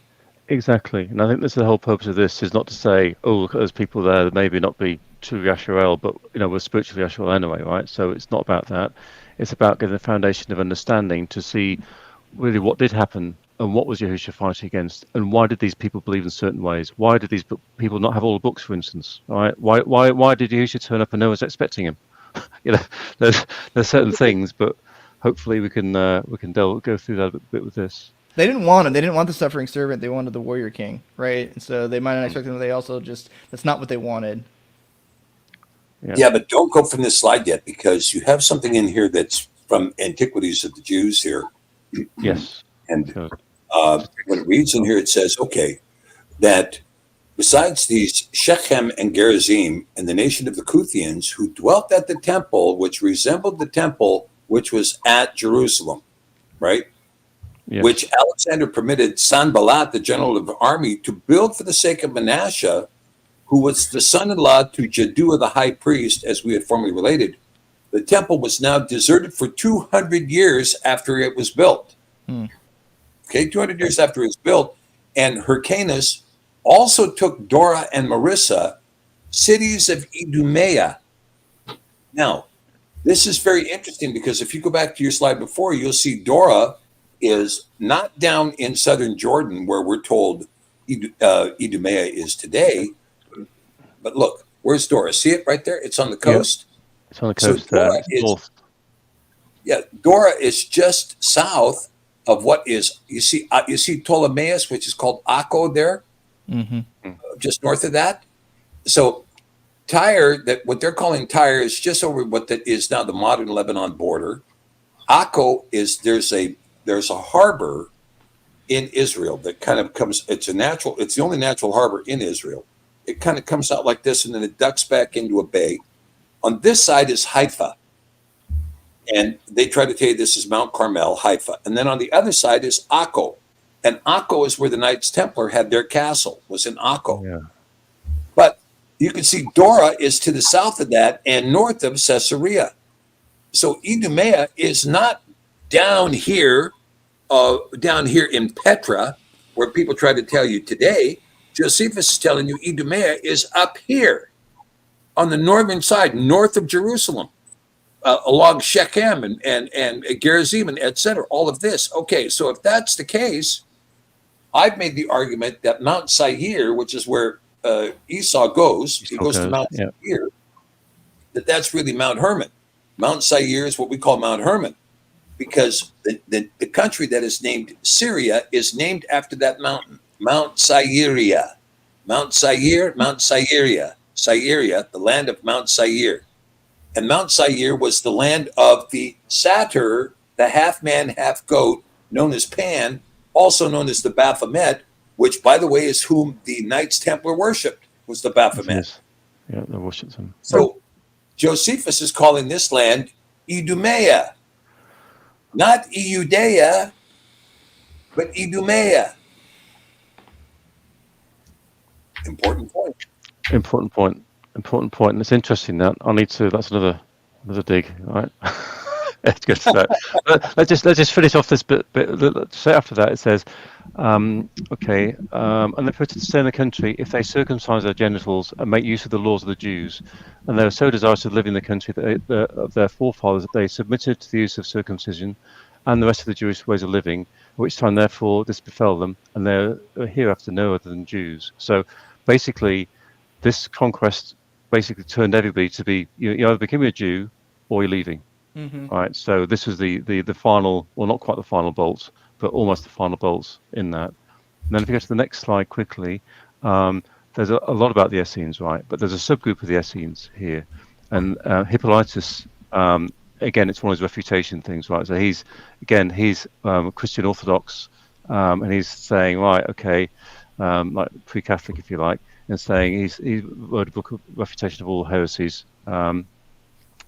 Exactly. And I think this is the whole purpose of this, is not to say, oh, look at those people there that maybe not be true Yasharel, but we're spiritually Yasharel anyway, right? So it's not about that. It's about getting a foundation of understanding to see really what did happen and what was Yahushua fighting against, and why did these people believe in certain ways? Why did these people not have all the books, for instance? Right? Why did Yahushua turn up and no one's expecting him? There's certain things, but hopefully we can go through that a bit with this.
They didn't want him. They didn't want the suffering servant. They wanted the warrior king, right? And so they might not expect him. They also that's not what they wanted.
Yeah, but don't go from this slide yet, because you have something in here that's from Antiquities of the Jews here.
Yes.
And when it reads in here, it says, that besides these Shechem and Gerizim and the nation of the Kuthians who dwelt at the temple, which resembled the temple which was at Jerusalem, right? Yes. Which Alexander permitted Sanballat, the general of the army, to build for the sake of Manasseh, who was the son-in-law to Jaddua the high priest, as we had formerly related. The temple was now deserted for 200 years after it was built. 200 years after it was built. And Hyrcanus also took Dora and Marissa, cities of Idumea. Now, this is very interesting, because if you go back to your slide before, you'll see Dora is not down in southern Jordan, where we're told Idumea is today. But look, where's Dora? See it right there? It's on the coast.
Yeah, it's on the coast.
So Dora is just south of what is, you see Ptolemais, which is called Akko there, just north of that. So Tyre, what they're calling Tyre, is just over what that is now the modern Lebanon border. Akko is there's a harbor in Israel that kind of comes. It's the only natural harbor in Israel. It kind of comes out like this, and then it ducks back into a bay. On this side is Haifa, and they try to tell you this is Mount Carmel, Haifa, and then on the other side is Akko, and Akko is where the Knights Templar had their castle. Was in Akko.
Yeah.
But you can see Dora is to the south of that and north of Caesarea. So Idumea is not down here in Petra, where people try to tell you today. Josephus is telling you Idumea is up here on the northern side, north of Jerusalem, along Shechem and Gerizim, etc. All of this. Okay, so if that's the case, I've made the argument that Mount Seir, which is where Esau goes, he goes to Mount Seir, that's really Mount Hermon. Mount Seir is what we call Mount Hermon, because the country that is named Syria is named after that mountain, Mount Seiria. Mount Seir, Mount Seiria. Seiria, the land of Mount Seir. And Mount Seir was the land of the satyr, the half-man, half-goat, known as Pan, also known as the Baphomet, which, by the way, is whom the Knights Templar worshipped, was the Baphomet.
Yes. Yeah, they worshipped him.
So Josephus is calling this land Idumea. Not Iudea, but Idumea. Important point.
And it's interesting that that's another dig, right? Let's go to that. Let's just finish off this bit. Say after that, it says, and they put it to stay in the country if they circumcise their genitals and make use of the laws of the Jews, and they were so desirous to live in the country of their forefathers that they submitted to the use of circumcision and the rest of the Jewish ways of living, at which time therefore this befell them, and they are hereafter no other than Jews. So basically, this conquest basically turned everybody to be, you either became a Jew or you're leaving. Mm-hmm. Right, so this was the final, well, not quite the final bolts, but almost the final bolts in that. And then if you go to the next slide quickly, there's a lot about the Essenes, right? But there's a subgroup of the Essenes here, and Hippolytus, again, it's one of his refutation things, right? So he's Christian Orthodox, and he's saying, right, okay, like pre-Catholic, if you like, and saying he wrote a book of refutation of all heresies.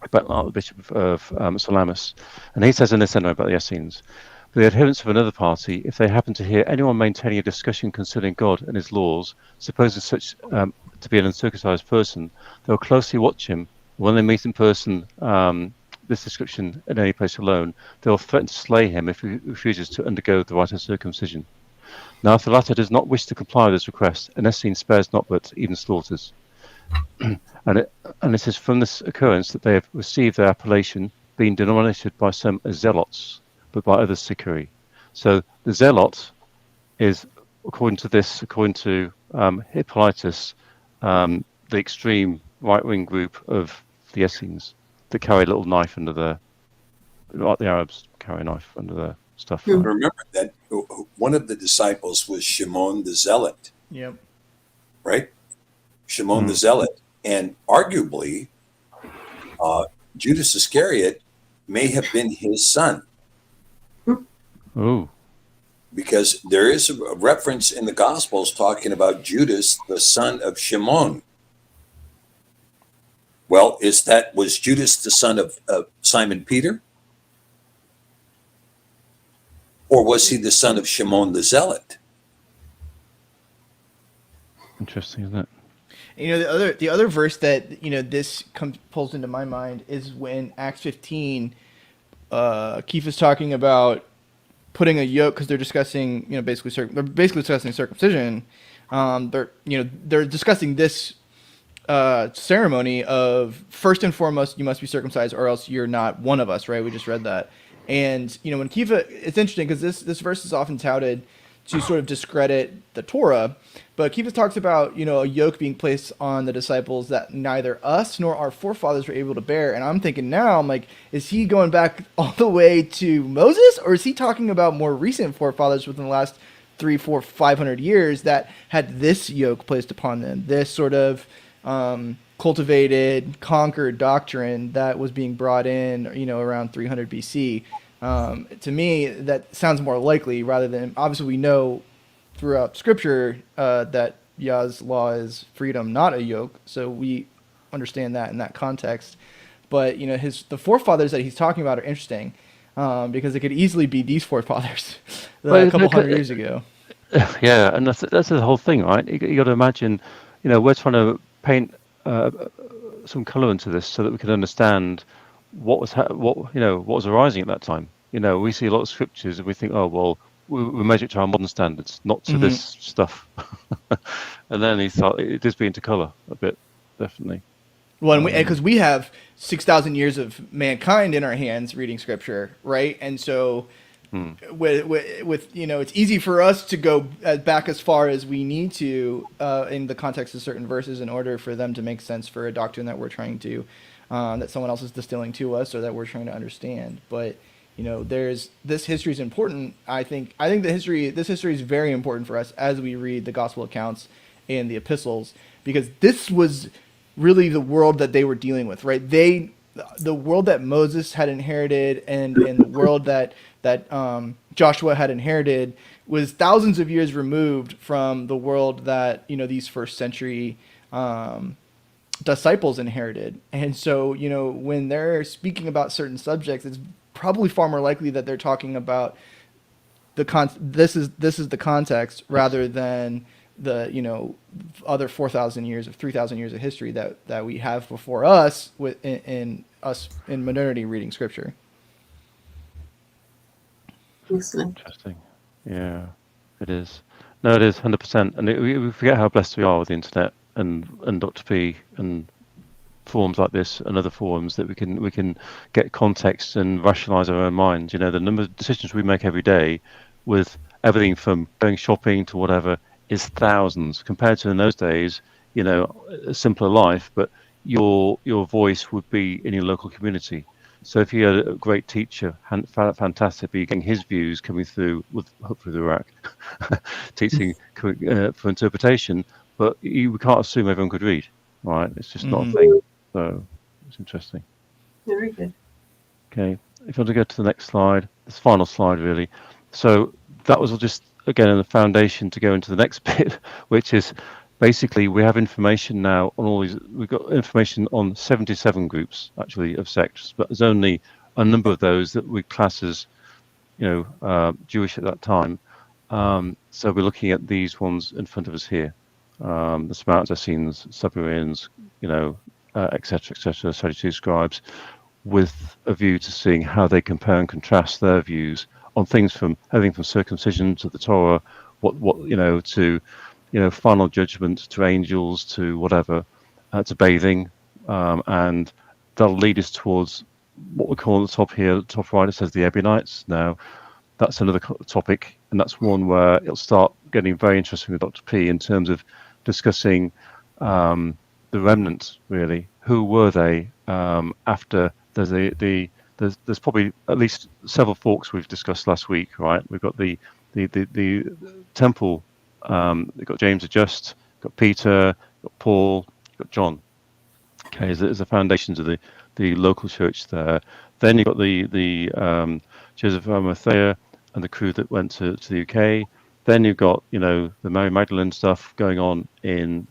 About the Bishop of Salamis, and he says in this anyway about the Essenes, for the adherents of another party, if they happen to hear anyone maintaining a discussion concerning God and his laws, supposing such to be an uncircumcised person, they'll closely watch him. When they meet in person, this description in any place alone, they'll threaten to slay him if he refuses to undergo the rite of circumcision. Now, if the latter does not wish to comply with this request, an Essene spares not but even slaughters. And it is from this occurrence that they have received their appellation, being denominated by some as zealots, but by others Sicarii. So the zealot is, according to Hippolytus, the extreme right-wing group of the Essenes that carry a little knife under their, like the Arabs carry a knife under their stuff.
Mm-hmm. Remember that one of the disciples was Shimon the Zealot.
Yep.
Right? Shimon the Zealot. And arguably, Judas Iscariot may have been his son.
Oh.
Because there is a reference in the Gospels talking about Judas, the son of Shimon. Well, was Judas the son of Simon Peter? Or was he the son of Shimon the Zealot?
Interesting, isn't it?
You know, the other verse that, you know, this pulls into my mind is when Acts 15, Keith is talking about putting a yoke, because they're discussing, you know, they're basically discussing circumcision. They're discussing this ceremony of, first and foremost, you must be circumcised or else you're not one of us, right? We just read that. And, you know, when Kiva, it's interesting because this verse is often touted to sort of discredit the Torah, but Kiva talks about, you know, a yoke being placed on the disciples that neither us nor our forefathers were able to bear. And I'm thinking now, I'm like, is he going back all the way to Moses, or is he talking about more recent forefathers within the last 300, 400, 500 years that had this yoke placed upon them, this sort of cultivated, conquered doctrine that was being brought in, you know, around 300 BC? To me, that sounds more likely rather than, obviously we know throughout Scripture that Yah's law is freedom, not a yoke. So we understand that in that context. But the forefathers that he's talking about are interesting because it could easily be these forefathers a couple hundred years ago.
Yeah, and that's the whole thing, right? You got to imagine, we're trying to paint some color into this so that we can understand what was arising at that time. We see a lot of scriptures and we think, oh well, we measure it to our modern standards, not to this stuff. And then he thought it does be into color a bit, definitely.
Well, because we have 6,000 years of mankind in our hands reading scripture, right? And so with it's easy for us to go back as far as we need to in the context of certain verses in order for them to make sense for a doctrine that we're trying to that someone else is distilling to us or that we're trying to understand. But this history is important. I think this history is very important for us as we read the gospel accounts and the epistles, because this was really the world that they were dealing with, right? The world that Moses had inherited and the world that Joshua had inherited was thousands of years removed from the world that these first century disciples inherited. And so when they're speaking about certain subjects, it's probably far more likely that they're talking about this is the context rather than the other 4,000 years of 3,000 years of history that we have before us in modernity reading scripture.
Excellent.
Interesting. Yeah, it is. No, it is 100%. And we forget how blessed we are with the internet and Dr. P and forums like this and other forums that we can get context and rationalize our own minds. The number of decisions we make every day with everything from going shopping to whatever is thousands compared to in those days, a simpler life, but your voice would be in your local community. So if you had a great teacher, fantastic, but you're getting his views coming through with hopefully the rack teaching for interpretation, but we can't assume everyone could read, right? It's just not a thing. So it's interesting.
Very good.
Okay, if you want to go to the next slide, this final slide really. So that was just again the foundation to go into the next bit, which is basically we have information now on all these. We've got information on 77 groups actually of sects, but there's only a number of those that we class as Jewish at that time. So we're looking at these ones in front of us here, the Samaritans, Essenes, Sabbaeans, etc., 32 scribes, with a view to seeing how they compare and contrast their views on things from everything from circumcision to the Torah, to final judgment, to angels, to whatever, to bathing, and that'll lead us towards what we call at the top here, the top right, it says the Ebionites. Now, that's another topic, and that's one where it'll start getting very interesting with Dr. P in terms of discussing the remnants, really. Who were they after? There's probably at least several forks we've discussed last week, right? We've got the temple. We've got James the Just, got Peter, got Paul, got John. Okay, there's the foundations of the local church there. Then you've got the Joseph of Nicaea and the crew that went to the UK. Then you've got the Mary Magdalene stuff going on in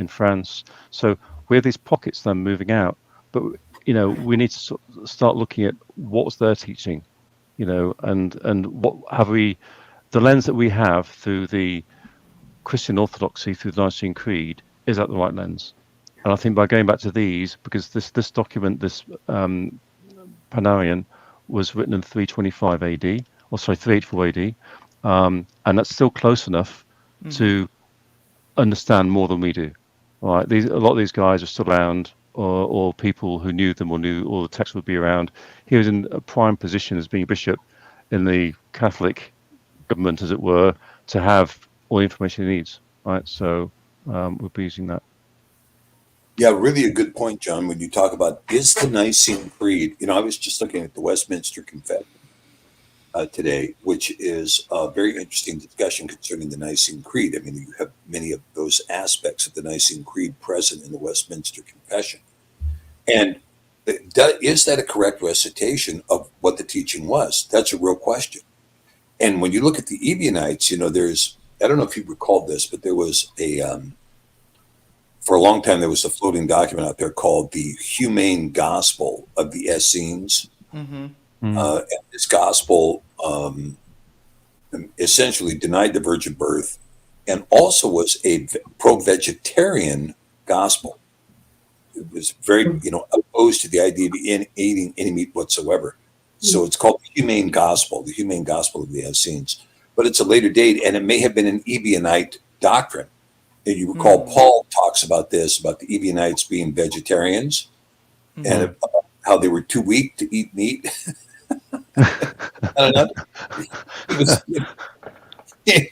France. So we have these pockets then moving out, but we need to start looking at what's their teaching, and what have we, the lens that we have through the Christian Orthodoxy, through the Nicene Creed, is that the right lens? And I think by going back to these, because this document, this Panarion, was written in 325 AD, 384 AD, and that's still close enough to understand more than we do. Right? A lot of these guys are still around, or people who knew them or the text would be around. He was in a prime position as being a bishop in the Catholic government, as it were, to have all the information he needs. Right? So we'll be using that.
Yeah, really a good point, John, when you talk about is the Nicene Creed. I was just looking at the Westminster Confession today, which is a very interesting discussion concerning the Nicene Creed. I mean, you have many of those aspects of the Nicene Creed present in the Westminster Confession. And is that a correct recitation of what the teaching was? That's a real question. And when you look at the Ebionites, there's, I don't know if you recall this, but there was for a long time, there was a floating document out there called the Humane Gospel of the Essenes.
Mm-hmm.
And this gospel essentially denied the virgin birth and also was a pro-vegetarian gospel. It was very, opposed to the idea of eating any meat whatsoever. So it's called the Humane Gospel of the Essenes. But it's a later date, and it may have been an Ebionite doctrine. And you recall Paul talks about this, about the Ebionites being vegetarians, and about how they were too weak to eat meat. I don't know.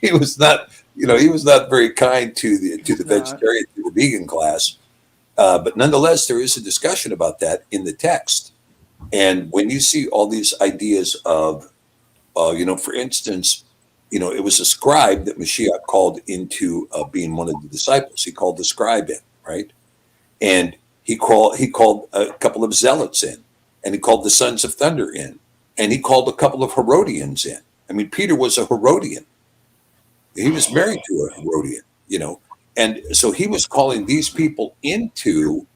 He was not, he was not very kind to the vegetarian, to the vegan class. But nonetheless, there is a discussion about that in the text. And when you see all these ideas of, for instance, it was a scribe that Mashiach called into being one of the disciples. He called the scribe in, right? And he called a couple of zealots in, and he called the sons of thunder in, and he called a couple of Herodians in. I mean, Peter was a Herodian. He was married to a Herodian, and so he was calling these people into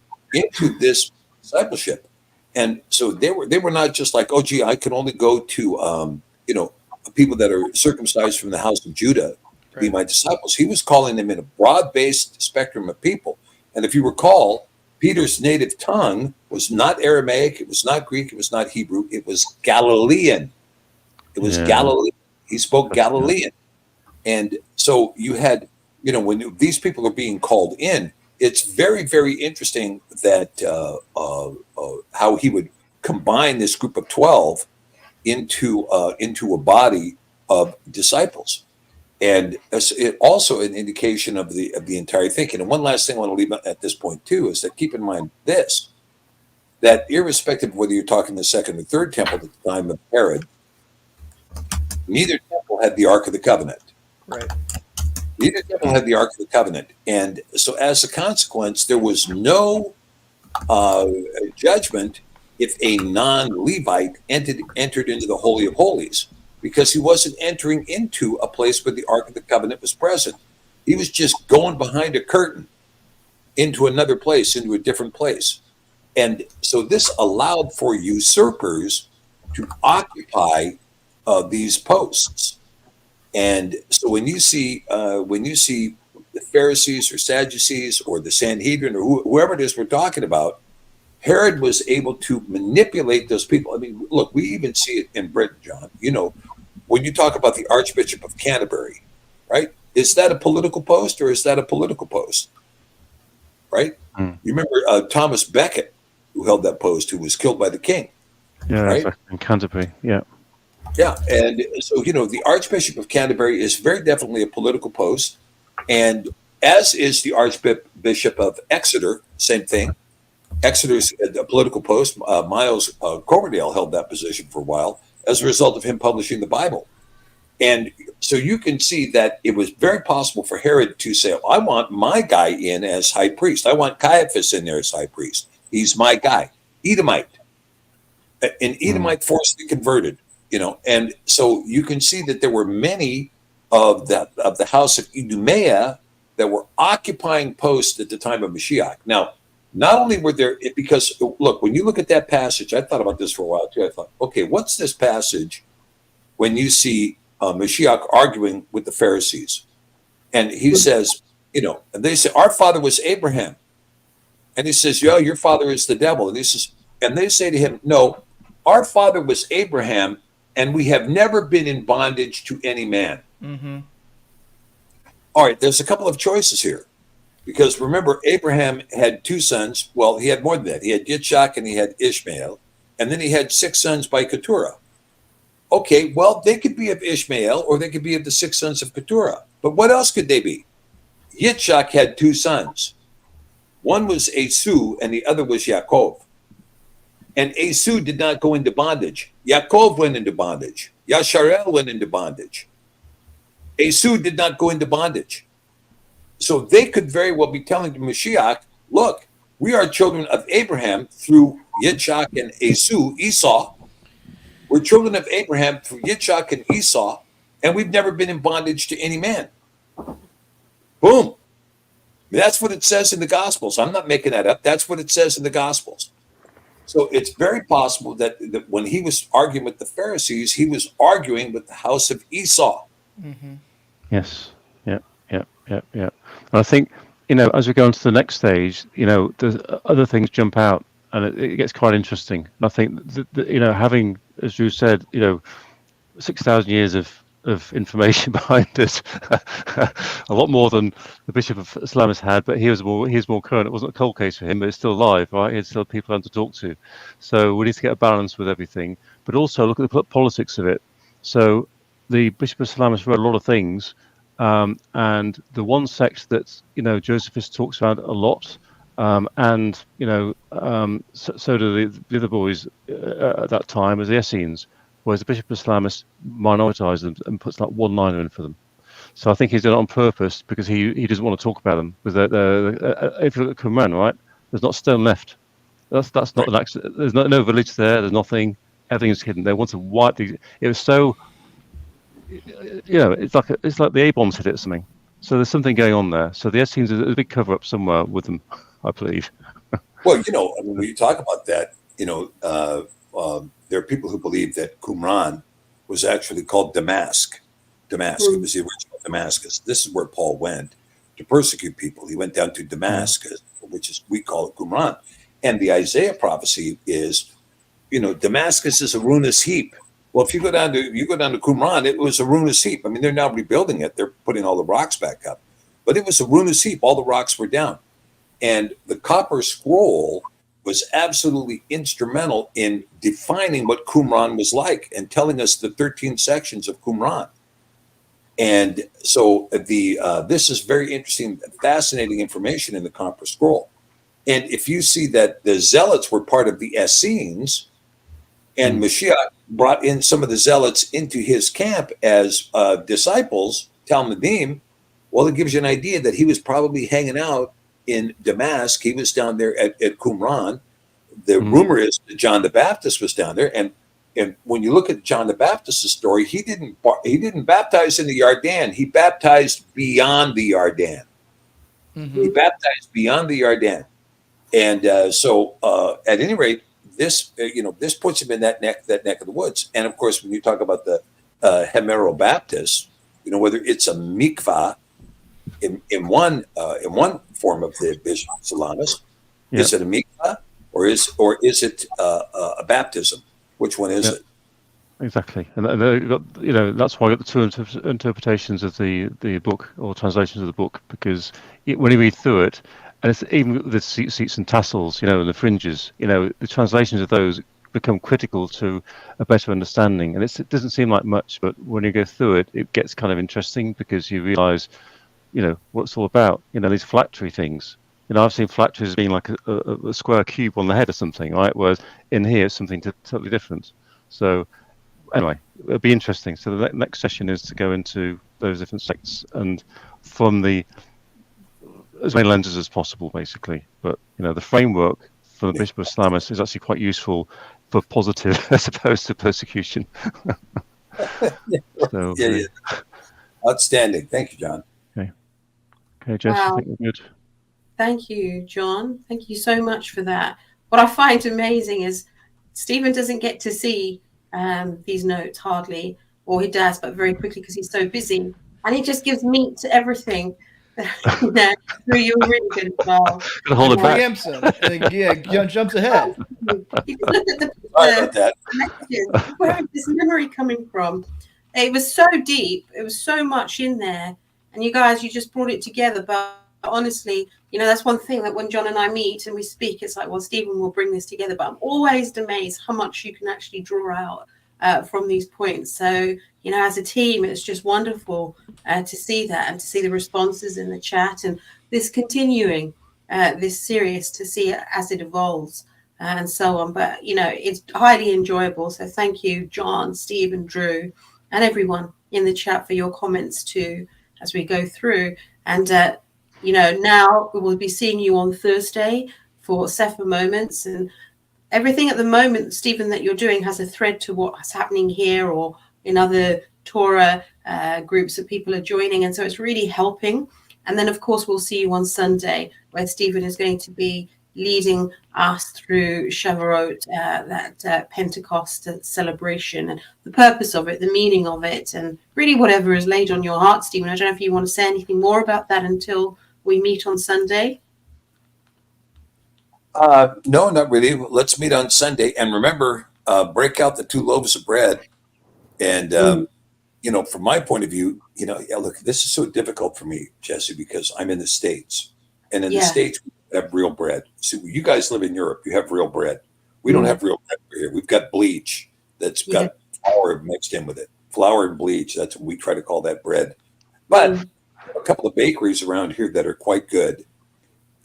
this discipleship. And so they were not just like, oh, gee, I can only go to, people that are circumcised from the house of Judah to be my disciples. He was calling them in a broad-based spectrum of people. And if you recall, Peter's native tongue was not Aramaic, it was not Greek, it was not Hebrew, it was Galilean. It was Galilean. He spoke Galilean. And so you had, when these people are being called in, it's very, very interesting that how he would combine this group of 12 into a body of disciples. And it also an indication of the entire thinking. And one last thing I want to leave at this point too is that keep in mind this, that irrespective of whether you're talking the second or third temple at the time of Herod, neither temple had the Ark of the Covenant.
Right.
Neither temple had the Ark of the Covenant. And so as a consequence, there was no judgment if a non-Levite entered into the Holy of Holies, because he wasn't entering into a place where the Ark of the Covenant was present. He was just going behind a curtain into another place, into a different place. And so this allowed for usurpers to occupy these posts. And so when you see the Pharisees or Sadducees or the Sanhedrin or whoever it is we're talking about, Herod was able to manipulate those people. I mean, look, we even see it in Britain, John. When you talk about the Archbishop of Canterbury, right? Is that a political post or is that a political post? Right? You remember Thomas Becket, who held that post, who was killed by the king.
Yeah,
right?
exactly. In Canterbury, yeah.
Yeah, and so, the Archbishop of Canterbury is very definitely a political post, and as is the Archbishop of Exeter, same thing. Exeter's a political post. Miles Coverdale held that position for a while as a result of him publishing the Bible. And so you can see that it was very possible for Herod to say, I want my guy in as high priest. I want Caiaphas in there as high priest. He's my guy. Edomite. An Edomite forcibly converted, And so you can see that there were many of the house of Idumea that were occupying posts at the time of Mashiach. Now, not only were there, because look, when you look at that passage, I thought about this for a while too. I thought, okay, what's this passage when you see Mashiach arguing with the Pharisees? And he says, and they say, our father was Abraham. And he says, yo, your father is the devil. And they say to him, no, our father was Abraham, and we have never been in bondage to any man.
Mm-hmm.
All right, there's a couple of choices here. Because remember, Abraham had two sons. Well, he had more than that. He had Yitzhak and he had Ishmael. And then he had 6 sons by Keturah. Okay, well, they could be of Ishmael or they could be of the 6 sons of Keturah. But what else could they be? Yitzhak had 2 sons. One was Esau and the other was Yaakov. And Esau did not go into bondage. Yaakov went into bondage. Yasharel went into bondage. Esau did not go into bondage. So they could very well be telling the Mashiach, look, we are children of Abraham through Yitzchak and Esau. We're children of Abraham through Yitzchak and Esau, and we've never been in bondage to any man. Boom. That's what it says in the Gospels. I'm not making that up. That's what it says in the Gospels. So it's very possible that when he was arguing with the Pharisees, he was arguing with the house of Esau.
Mm-hmm.
Yes. Yeah. And I think, as we go on to the next stage, there's other things jump out, and it gets quite interesting. And I think having, as you said, 6,000 years of information behind us, a lot more than the Bishop of Salamis had, but he was more current. It wasn't a cold case for him, but it's still alive, right? He had still people around to talk to. So we need to get a balance with everything, but also look at the politics of it. So the Bishop of Salamis wrote a lot of things, and the one sect that Josephus talks about a lot, and so do the other boys at that time, as the Essenes. Whereas the Bishop of Salamis minoritized them and puts like one-liner in for them. So I think he's done it on purpose because he doesn't want to talk about them. Because if you look at Qumran, right, there's not a stone left. That's not an accident. There's no village there. There's nothing. Everything is hidden. They want to wipe the. It was so. It's like the A-bombs hit it or something. So there's something going on there. So the Essenes is a big cover-up somewhere with them, I believe.
Well, when you talk about that, there are people who believe that Qumran was actually called Damascus. It was the original Damascus. This is where Paul went to persecute people. He went down to Damascus, which we call it Qumran. And the Isaiah prophecy is, Damascus is a ruinous heap. Well, if you go down to Qumran, it was a ruinous heap. I mean, they're now rebuilding it. They're putting all the rocks back up. But it was a ruinous heap. All the rocks were down. And the copper scroll was absolutely instrumental in defining what Qumran was like and telling us the 13 sections of Qumran. And so this is very interesting, fascinating information in the copper scroll. And if you see that the Zealots were part of the Essenes, and Mashiach brought in some of the Zealots into his camp as disciples, Talmudim, well, it gives you an idea that he was probably hanging out in Damascus. He was down there at Qumran. The rumor is that John the Baptist was down there, and when you look at John the Baptist's story, he didn't baptize in the Yarden. He baptized beyond the Yarden. Mm-hmm. He baptized beyond the Yarden, and so at any rate, this puts him in that neck of the woods. And of course, when you talk about the Hemero Baptists, whether it's a mikvah in one form of the Bishop of Salamis, is it a mikvah or is it a baptism? Which one is it?
Exactly, and that's why I got the two interpretations of the book or translations of the book, because when you read through it, and it's even the seats and tassels, and the fringes, the translations of those become critical to a better understanding. And it doesn't seem like much, but when you go through it, it gets kind of interesting because you realise, what it's all about. These phylactery things. I've seen phylacteries being like a square cube on the head or something, right? Whereas in here, it's something totally different. So anyway, it'll be interesting. So the next session is to go into those different sects and from as many lenses as possible, basically. But the framework for the Bishop of Salamis is actually quite useful for positive as opposed to persecution. So,
yeah. Outstanding. Thank you, John.
Okay, Jess, I think we're good.
Thank you, John. Thank you so much for that. What I find amazing is Stephen doesn't get to see these notes hardly, or he does, but very quickly because he's so busy. And he just gives meat to everything. Through your really good as well.
Hold it back.
Jumps ahead.
You can look at the connection. Where is this memory coming from? It was so deep. It was so much in there. And you just brought it together. But honestly, that's one thing that when John and I meet and we speak, it's like, well, Stephen will bring this together. But I'm always amazed how much you can actually draw out from these points. So, as a team, it's just wonderful to see that and to see the responses in the chat and this continuing this series to see it as it evolves and so on. But, it's highly enjoyable. So thank you, John, Steve and Drew and everyone in the chat for your comments too as we go through. And, now we will be seeing you on Thursday for Sefer Moments. And everything at the moment, Stephen, that you're doing has a thread to what's happening here or in other Torah groups that people are joining. And so it's really helping. And then, of course, we'll see you on Sunday, where Stephen is going to be leading us through Shavuot, that Pentecost celebration, and the purpose of it, the meaning of it, and really whatever is laid on your heart, Stephen. I don't know if you want to say anything more about that until we meet on Sunday.
No, not really. Let's meet on Sunday. And remember, break out the 2 loaves of bread. And, from my point of view, look, this is so difficult for me, Jesse, because I'm in the States. And in the States, we have real bread. So you guys live in Europe. You have real bread. We don't have real bread here. We've got bleach that's got flour mixed in with it. Flour and bleach. That's what we try to call that bread. But a couple of bakeries around here that are quite good.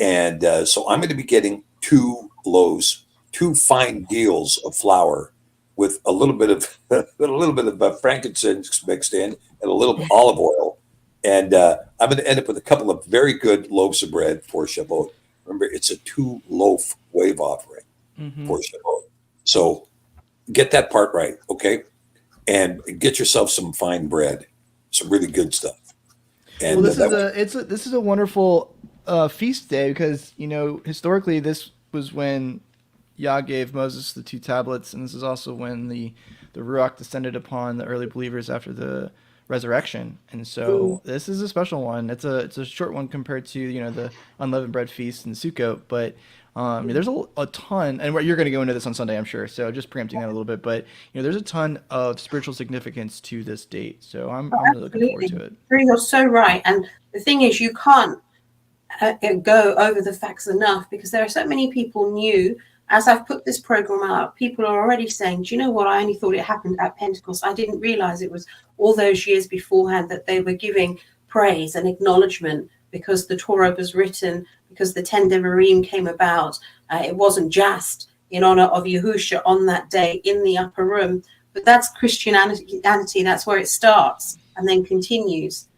And so I'm going to be getting 2 loaves, 2 fine deals of flour with a little bit of frankincense mixed in and a little olive oil. And I'm going to end up with a couple of very good loaves of bread for Shavuot. Remember, it's a 2 loaf wave offering for Shavuot. So get that part right, okay? And get yourself some fine bread, some really good stuff. And
well, this is a wonderful feast day because historically this was when Yah gave Moses the 2 tablets, and this is also when the Ruach descended upon the early believers after the resurrection. And so this is a special one. It's a short one compared to the unleavened bread feast and Sukkot, but there's a ton, and you're going to go into this on Sunday, I'm sure. So just preempting that a little bit, but there's a ton of spiritual significance to this date. So I'm really looking forward to it.
You're so right, and the thing is, you can't go over the facts enough because there are so many people new. As I've put this program out, people are already saying, do you know what? I only thought it happened at Pentecost. I didn't realize it was all those years beforehand that they were giving praise and acknowledgement because the Torah was written, because the 10 Devarim came about. It wasn't just in honor of Yahusha on that day in the upper room, but that's Christianity. That's where it starts and then continues,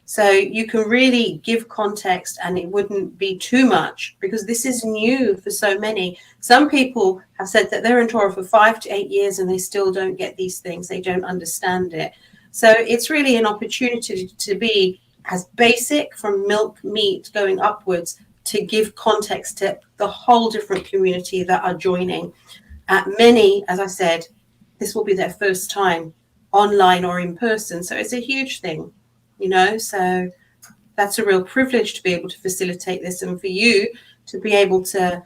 So you can really give context and it wouldn't be too much because this is new for so many. Some people have said that they're in Torah for 5 to 8 years and they still don't get these things. They don't understand it. So it's really an opportunity to be as basic from milk, meat going upwards to give context to the whole different community that are joining. Many, as I said, this will be their first time online or in person. So it's a huge thing. So that's a real privilege to be able to facilitate this and for you to be able to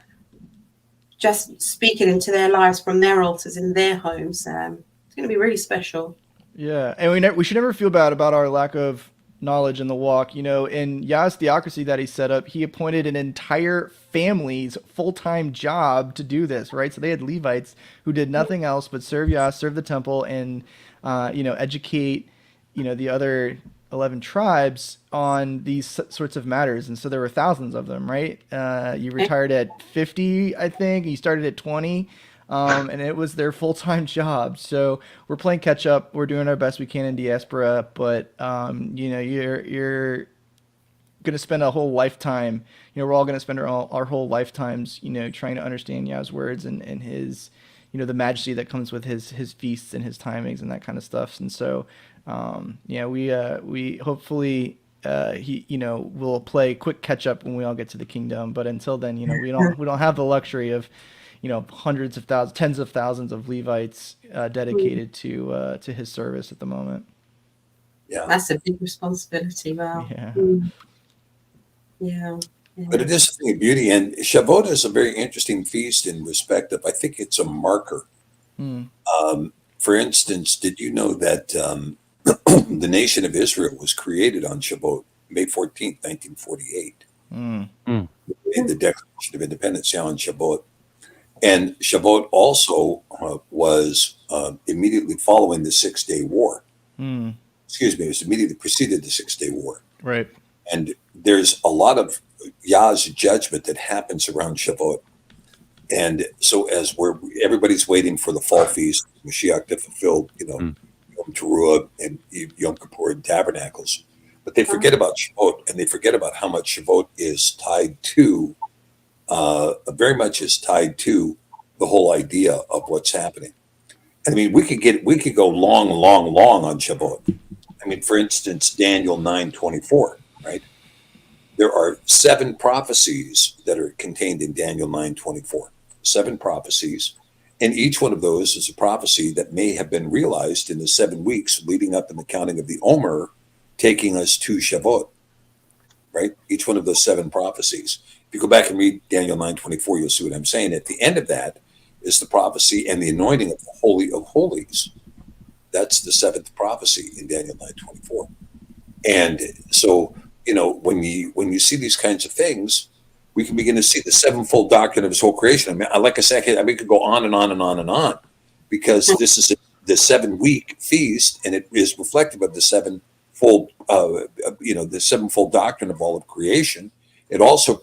just speak it into their lives from their altars in their homes. It's going to be really special.
Yeah, and we should never feel bad about our lack of knowledge in the walk. In Yah's theocracy that he set up, he appointed an entire family's full-time job to do this, right? So they had Levites who did nothing else but serve Yah, serve the temple, and educate the other 11 tribes on these sorts of matters. And so there were thousands of them, right? You retired at 50, I think. You started at 20, and it was their full-time job. So we're playing catch up. We're doing our best we can in diaspora, but you're going to spend a whole lifetime. We're all going to spend our whole lifetimes, trying to understand Yah's words and his, the majesty that comes with his feasts and his timings and that kind of stuff. And so we hopefully we'll play quick catch up when we all get to the kingdom. But until then, we don't have the luxury of hundreds of thousands, tens of thousands of Levites dedicated to his service at the moment.
Yeah,
that's a big responsibility. Wow. Yeah.
But it is a thing of beauty, and Shavuot is a very interesting feast in respect of, I think it's a marker. For instance, did you know that the nation of Israel was created on Shavuot, May 14th, 1948? Made the Declaration of Independence on Shavuot. And Shavuot also was immediately following the 6-Day War. Excuse me, it was immediately preceded the 6-Day War.
Right.
And there's a lot of Yah's judgment that happens around Shavuot. And so as everybody's waiting for the fall feast, Mashiach to fulfill, Yom Teruah and Yom Kippur and Tabernacles. But they forget about Shavuot, and they forget about how much Shavuot is tied to, very much is tied to the whole idea of what's happening. I mean, we could go long on Shavuot. I mean, for instance, Daniel 9:24, right? There are 7 prophecies that are contained in Daniel 9:24. 7 prophecies, and each one of those is a prophecy that may have been realized in the 7 weeks leading up in the counting of the Omer, taking us to Shavuot, right? Each one of those 7 prophecies. If you go back and read Daniel 9:24, you'll see what I'm saying. At the end of that is the prophecy and the anointing of the Holy of Holies. That's the 7th prophecy in Daniel 9:24. And so, when you see these kinds of things, we can begin to see the 7-fold doctrine of his whole creation. I mean, like I said, we could go on and on and on and on, because this is the 7-week feast, and it is reflective of the 7-fold, the 7-fold doctrine of all of creation. It also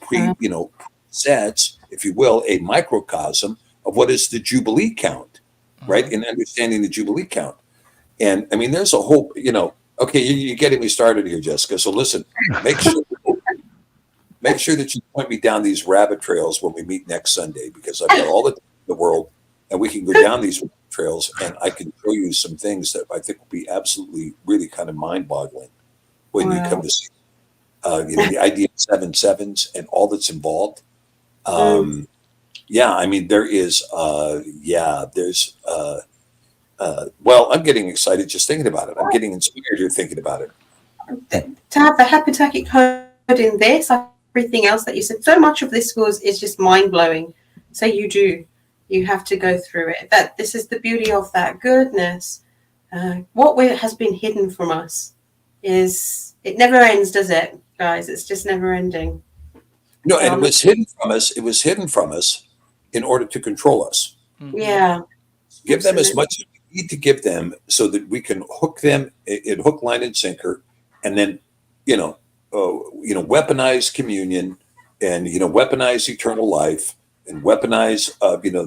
sets, if you will, a microcosm of what is the Jubilee count, right? In understanding the Jubilee count. And I mean, there's a whole, okay, you're getting me started here, Jessica. So listen, make sure that you point me down these rabbit trails when we meet next Sunday, because I've got all the time in the world, and we can go down these trails, and I can show you some things that I think will be absolutely, really kind of mind-boggling when you come to see, the idea of 7 sevens and all that's involved. I mean, there is, well, I'm getting excited just thinking about it. I'm getting inspired here thinking about it.
To have the Hapitaki code in this, everything else that you said, so much of this is just mind-blowing. So you have to go through it. That this is the beauty of that goodness. What has been hidden from us is, it never ends, does it, guys? It's just never ending.
No, and it was hidden from us. It was hidden from us in order to control us.
Yeah.
Give them as much as we need to give them, so that we can hook them in hook, line, and sinker, and then, weaponize communion, and weaponize eternal life, and weaponize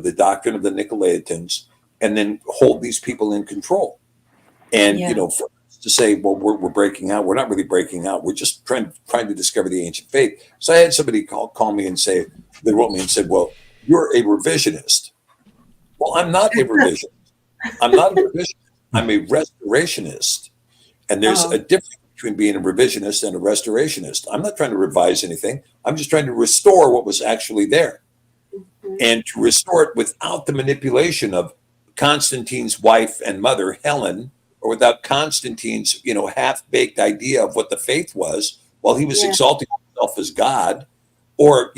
the doctrine of the Nicolaitans, and then hold these people in control. And for us to say, well, we're breaking out. We're not really breaking out. We're just trying to discover the ancient faith. So I had somebody call me and say, they wrote me and said, well, you're a revisionist. Well, I'm not a revisionist. I'm not a revisionist. I'm a restorationist. And there's a difference between being a revisionist and a restorationist. I'm not trying to revise anything. I'm just trying to restore what was actually there, and to restore it without the manipulation of Constantine's wife and mother, Helen, or without Constantine's, half-baked idea of what the faith was, while he was exalting himself as God, or,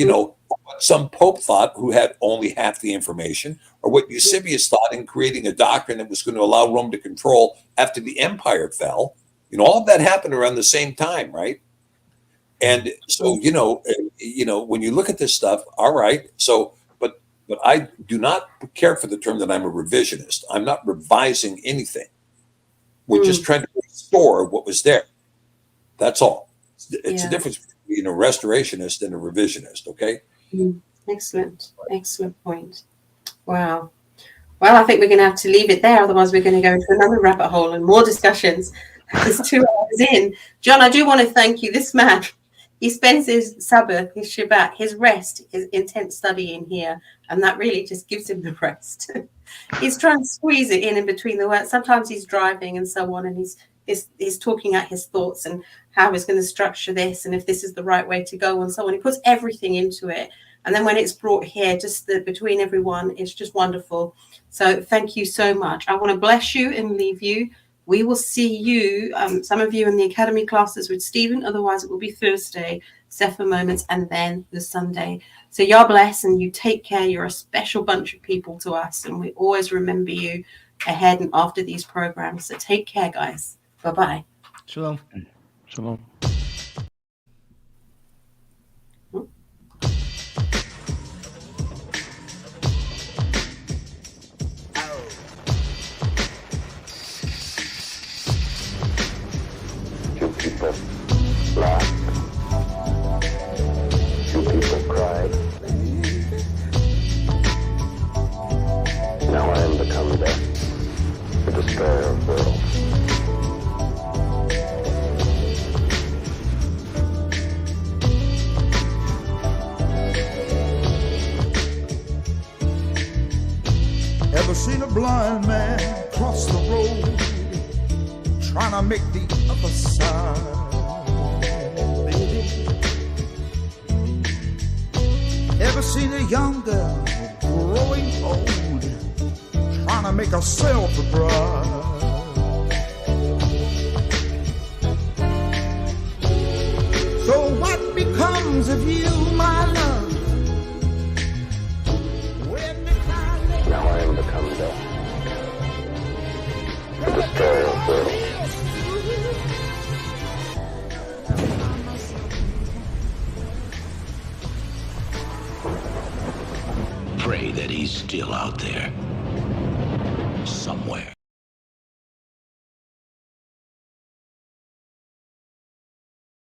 what some pope thought who had only half the information, or what Eusebius thought in creating a doctrine that was going to allow Rome to control after the empire fell. All of that happened around the same time, right? And so, when you look at this stuff, all right, so, but I do not care for the term that I'm a revisionist. I'm not revising anything. We're just trying to restore what was there. That's all. It's a difference between a restorationist and a revisionist, okay?
Excellent point. Wow. Well, I think we're going to have to leave it there, otherwise we're going to go into another rabbit hole and more discussions. It's 2 hours in. John, I do want to thank you. This man, he spends his Sabbath, his Shabbat, his rest, his intense study in here, and that really just gives him the rest. He's trying to squeeze it in between the work. Sometimes he's driving and so on, and he's talking out his thoughts and how he's going to structure this, and if this is the right way to go, and so on. He puts everything into it. And then when it's brought here, just between everyone, it's just wonderful. So thank you so much. I want to bless you and leave you. We will see you, some of you in the academy classes with Stephen. Otherwise, it will be Thursday, Sefer Moments, and then the Sunday. So you're blessed and you take care. You're a special bunch of people to us. And we always remember you ahead and after these programs. So take care, guys. Bye-bye.
Shalom.
Shalom.
People laughed. 2 people cried. Now I am become death, the destroyer of worlds.
seen a blind man cross the road trying to make the other side? Ever seen a young girl growing old trying to make herself a bride? So what becomes of you, my love?
Now I am become death, the destroyer of worlds.
Pray that he's still out there. Somewhere.